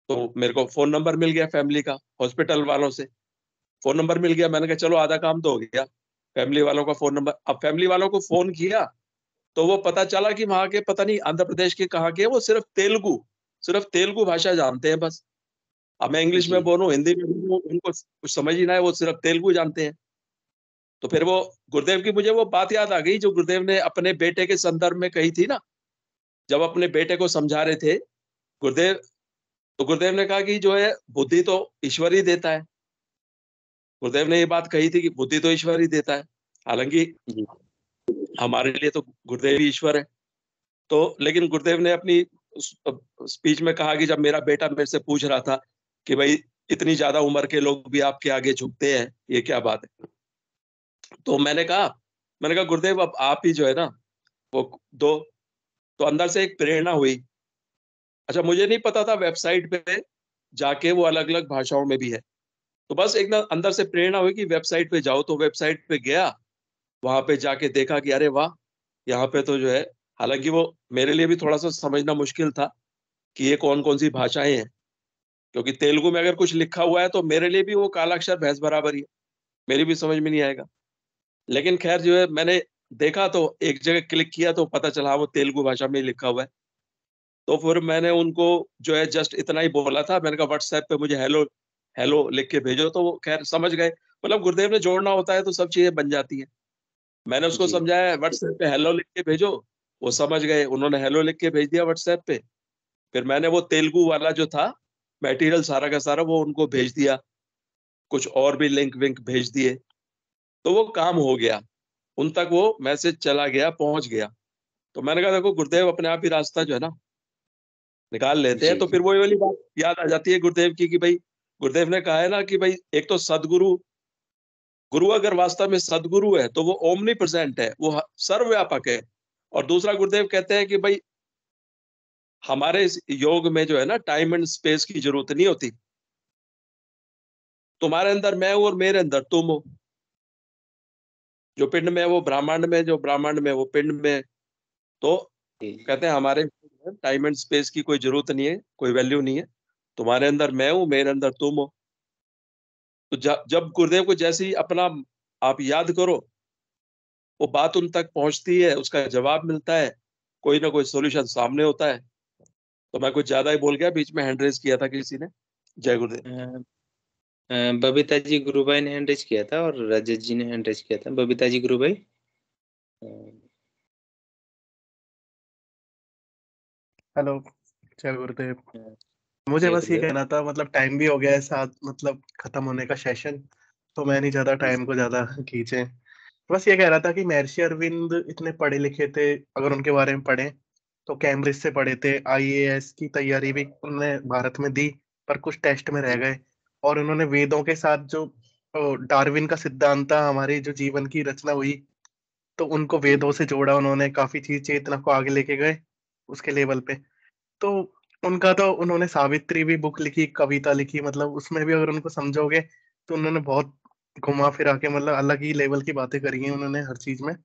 तो मेरे को फोन नंबर मिल गया फैमिली का, हॉस्पिटल वालों से फोन नंबर मिल गया। मैंने कहा चलो आधा काम तो हो गया, फैमिली वालों का फोन नंबर। अब फैमिली वालों को फोन किया तो वो पता चला कि वहां के पता नहीं आंध्र प्रदेश के कहाँ के, वो सिर्फ तेलुगु भाषा जानते हैं बस। अब मैं इंग्लिश में बोलूं, हिंदी में बोलूं, उनको कुछ समझ ही ना है, वो सिर्फ तेलुगु जानते हैं। तो फिर वो गुरुदेव की मुझे वो बात याद आ गई जो गुरुदेव ने अपने बेटे के संदर्भ में कही थी ना, जब अपने बेटे को समझा रहे थे गुरुदेव। तो गुरुदेव ने कहा कि जो है बुद्धि तो ईश्वर ही देता है। गुरुदेव ने ये बात कही थी कि बुद्धि तो ईश्वर ही देता है, हालांकि हमारे लिए तो गुरुदेव ही ईश्वर है। तो लेकिन गुरुदेव ने अपनी स्पीच में कहा कि जब मेरा बेटा मेरे से पूछ रहा था कि भाई इतनी ज्यादा उम्र के लोग भी आपके आगे झुकते हैं, ये क्या बात है। तो मैंने कहा गुरुदेव अब आप ही जो है ना वो दो। तो अंदर से एक प्रेरणा हुई। अच्छा मुझे नहीं पता था वेबसाइट पे जाके वो अलग अलग भाषाओं में भी है। तो बस एक ना अंदर से प्रेरणा हुई कि वेबसाइट पे जाओ। तो वेबसाइट पे गया, वहां पे जाके देखा कि अरे वाह, यहाँ पे तो जो है, हालांकि वो मेरे लिए भी थोड़ा सा समझना मुश्किल था कि ये कौन कौन सी भाषाएं हैं, क्योंकि तेलुगु में अगर कुछ लिखा हुआ है तो मेरे लिए भी वो कालाक्षर भैंस बराबर ही है, मेरी भी समझ में नहीं आएगा। लेकिन खैर जो है मैंने देखा तो एक जगह क्लिक किया तो पता चला वो तेलुगु भाषा में लिखा हुआ है। तो फिर मैंने उनको जो है जस्ट इतना ही बोला था, मैंने कहा व्हाट्सएप पे मुझे हेलो हेलो लिख के भेजो, तो वो खैर समझ गए। मतलब गुरुदेव ने जोड़ना होता है तो सब चीजें बन जाती है। मैंने उसको समझाया व्हाट्सएप पे हेलो लिख के भेजो, वो समझ गए, उन्होंने हेलो लिख के भेज दिया व्हाट्सएप पे। फिर मैंने वो तेलुगु वाला जो था मटेरियल सारा का सारा वो उनको भेज दिया, कुछ और भी लिंक विंक भेज दिए, तो वो काम हो गया, उन तक वो मैसेज चला गया, पहुंच गया। तो मैंने कहा देखो गुरुदेव अपने आप ही रास्ता जो है ना निकाल लेते हैं। तो फिर वही वाली बात याद आ जाती है गुरुदेव की कि भाई गुरुदेव ने कहा है ना कि भाई एक तो सदगुरु, गुरु अगर वास्तव में सदगुरु है तो वो ओमनी प्रेजेंट है, वो सर्वव्यापक है। और दूसरा गुरुदेव कहते हैं कि भाई हमारे इस योग में जो है ना टाइम एंड स्पेस की जरूरत नहीं होती, तुम्हारे अंदर मैं हूं और मेरे अंदर तुम हो, जो पिंड में है वो ब्रह्मांड में, जो ब्रह्मांड में वो पिंड में। तो कहते हैं हमारे टाइम एंड स्पेस की कोई जरूरत नहीं है, कोई वैल्यू नहीं है, तुम्हारे अंदर मैं हूं, मेरे अंदर तुम हो। तो जब गुरुदेव को जैसे ही अपना आप याद करो वो बात उन तक पहुंचती है, उसका जवाब मिलता है, कोई ना कोई सॉल्यूशन सामने होता है। तो मैं कुछ ज्यादा ही बोल गया, बीच में हैंड रेज किया था किसी ने। जय गुरुदेव। बबीता जी गुरु भाई ने हैंड रेज किया था और रजत जी ने हैंड रेज किया था। बबीता जी गुरु भाई। हेलो, जय गुरुदेव। मुझे बस ये कहना था, मतलब टाइम भी हो गया है साथ, मतलब खत्म होने का सेशन, तो मैं नहीं चाहता टाइम को ज्यादा खींचे। बस ये कह रहा था कि महर्षि अरविंद इतने पढ़े लिखे थे, अगर उनके बारे में पढ़े तो कैम्ब्रिज से पढ़े थे, आईएएस की तैयारी भी उन्होंने भारत में दी, पर कुछ टेस्ट में रह गए। और उन्होंने वेदों के साथ जो डार्विन का सिद्धांत था, हमारी जो जीवन की रचना हुई, तो उनको वेदों से जोड़ा उन्होंने, काफी चीज चेतना को आगे लेके गए उसके लेवल पे। तो उनका तो उन्होंने सावित्री भी बुक लिखी, कविता लिखी, मतलब उसमें भी अगर उनको समझोगे तो उन्होंने बहुत घुमा फिरा के मतलब अलग ही लेवल की बातें करी हैं उन्होंने हर चीज में।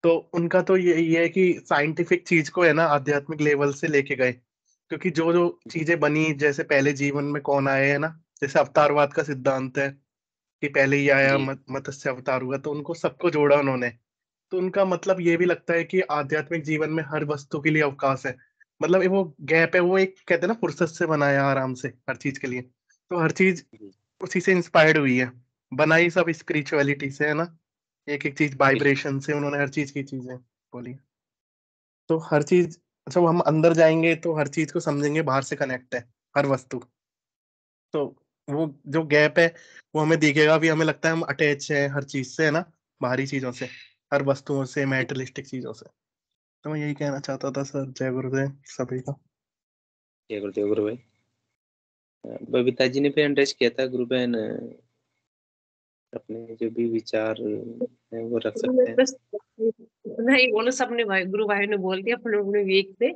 तो उनका तो ये है कि साइंटिफिक चीज को है ना आध्यात्मिक लेवल से लेके गए, क्योंकि जो जो चीजें बनी, जैसे पहले जीवन में कौन आए है ना, जैसे अवतारवाद का सिद्धांत है कि पहले ही आया, मत्स्य अवतार हुआ, तो उनको सबको जोड़ा उन्होंने। तो उनका मतलब ये भी लगता है कि आध्यात्मिक जीवन में हर वस्तु के लिए अवकाश है, मतलब वो गैप है, वो एक कहते हैं ना फुर्सत से बनाया आराम से हर चीज के लिए। तो हर चीज उसी से इंस्पायर्ड हुई है, बनाई सब स्पिरिचुअलिटी से है ना, एक एक चीज वाइब्रेशन से उन्होंने हर चीज की चीजें बोली। तो हर चीज जब हम अंदर जाएंगे तो हर चीज को समझेंगे, बाहर से कनेक्ट है हर वस्तु। तो वो जो गैप है वो हमें दिखेगा भी, हमें लगता है हम अटैच है हर चीज से है ना, बाहरी चीजों से, हर वस्तुओं से, मेटेरियलिस्टिक चीजों से। तो मैं यही कहना चाहता था सर। जय गुरुदेव सभी का। जय गुरुदेव गुरु भाई। बबीता जी ने भी हैंड रेज किया था। गुरु बहन अपने जो भी विचार है वो रख सकते हैं। बस नहीं बोलो, सबने भाई गुरु भाई ने बोल दिया अपने अपने विवेक से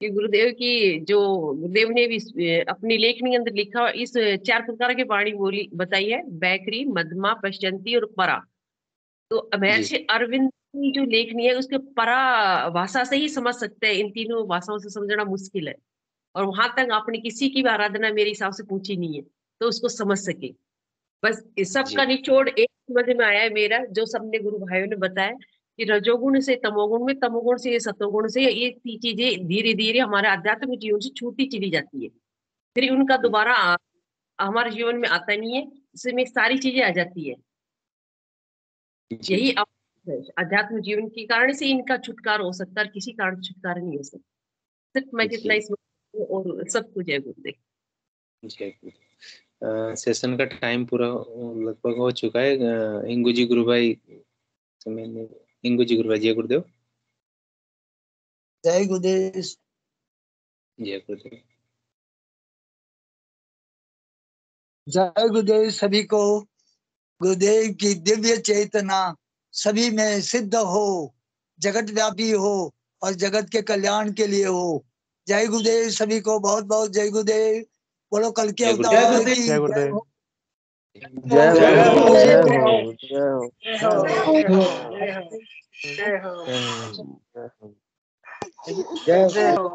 कि गुरुदेव की जो गुरुदेव ने भी अपनी लेखनी के अंदर लिखा, इस 4 प्रकार की वाणी बोली बताई है, बैकरी, मध्यमा, पश्चंती और परा। तो महर्षि अरविंद की जो लेखनी है उसके परा भाषा से ही समझ सकते हैं, इन तीनों भाषाओं से समझना मुश्किल है। और वहां तक आपने किसी की भी आराधना मेरे हिसाब से पूछी नहीं है तो उसको समझ सके। बस इस सब का निचोड़ एक समझ में आया है मेरा, जो सबने गुरु भाइयों ने बताया कि रजोगुण से तमोगुण में, तमोगुण से ये सतोगुण से, ये चीजें धीरे धीरे हमारे आध्यात्मिक जीवन से छूटती चली जाती है, फिर उनका दोबारा हमारे जीवन में आता नहीं है, इसमें सारी चीजें आ जाती है। यही अध्यात्म जीवन के कारण से इनका छुटकारा हो सकता है, किसी कारण छुटकारा नहीं हो सकता। सिर्फ मैं जितना इसमें और सब कुछ है गुरुदेव। जय गुरुदेव। सेशन का टाइम पूरा लगभग हो चुका है। इंगू जी गुरु भाई, इंगू जी गुरु भाई। जय गुरुदेव। जय गुरुदेव। जय गुरुदेव। जय गुरुदेव सभी को। गुरुदेव की दिव्य चेतना सभी में सिद्ध हो, जगत व्यापी हो और जगत के कल्याण के लिए हो। जय गुरुदेव सभी को, बहुत बहुत जय गुरुदेव। बोलो कल के अवतार की जय गुरुदेव। जय हो। जय हो।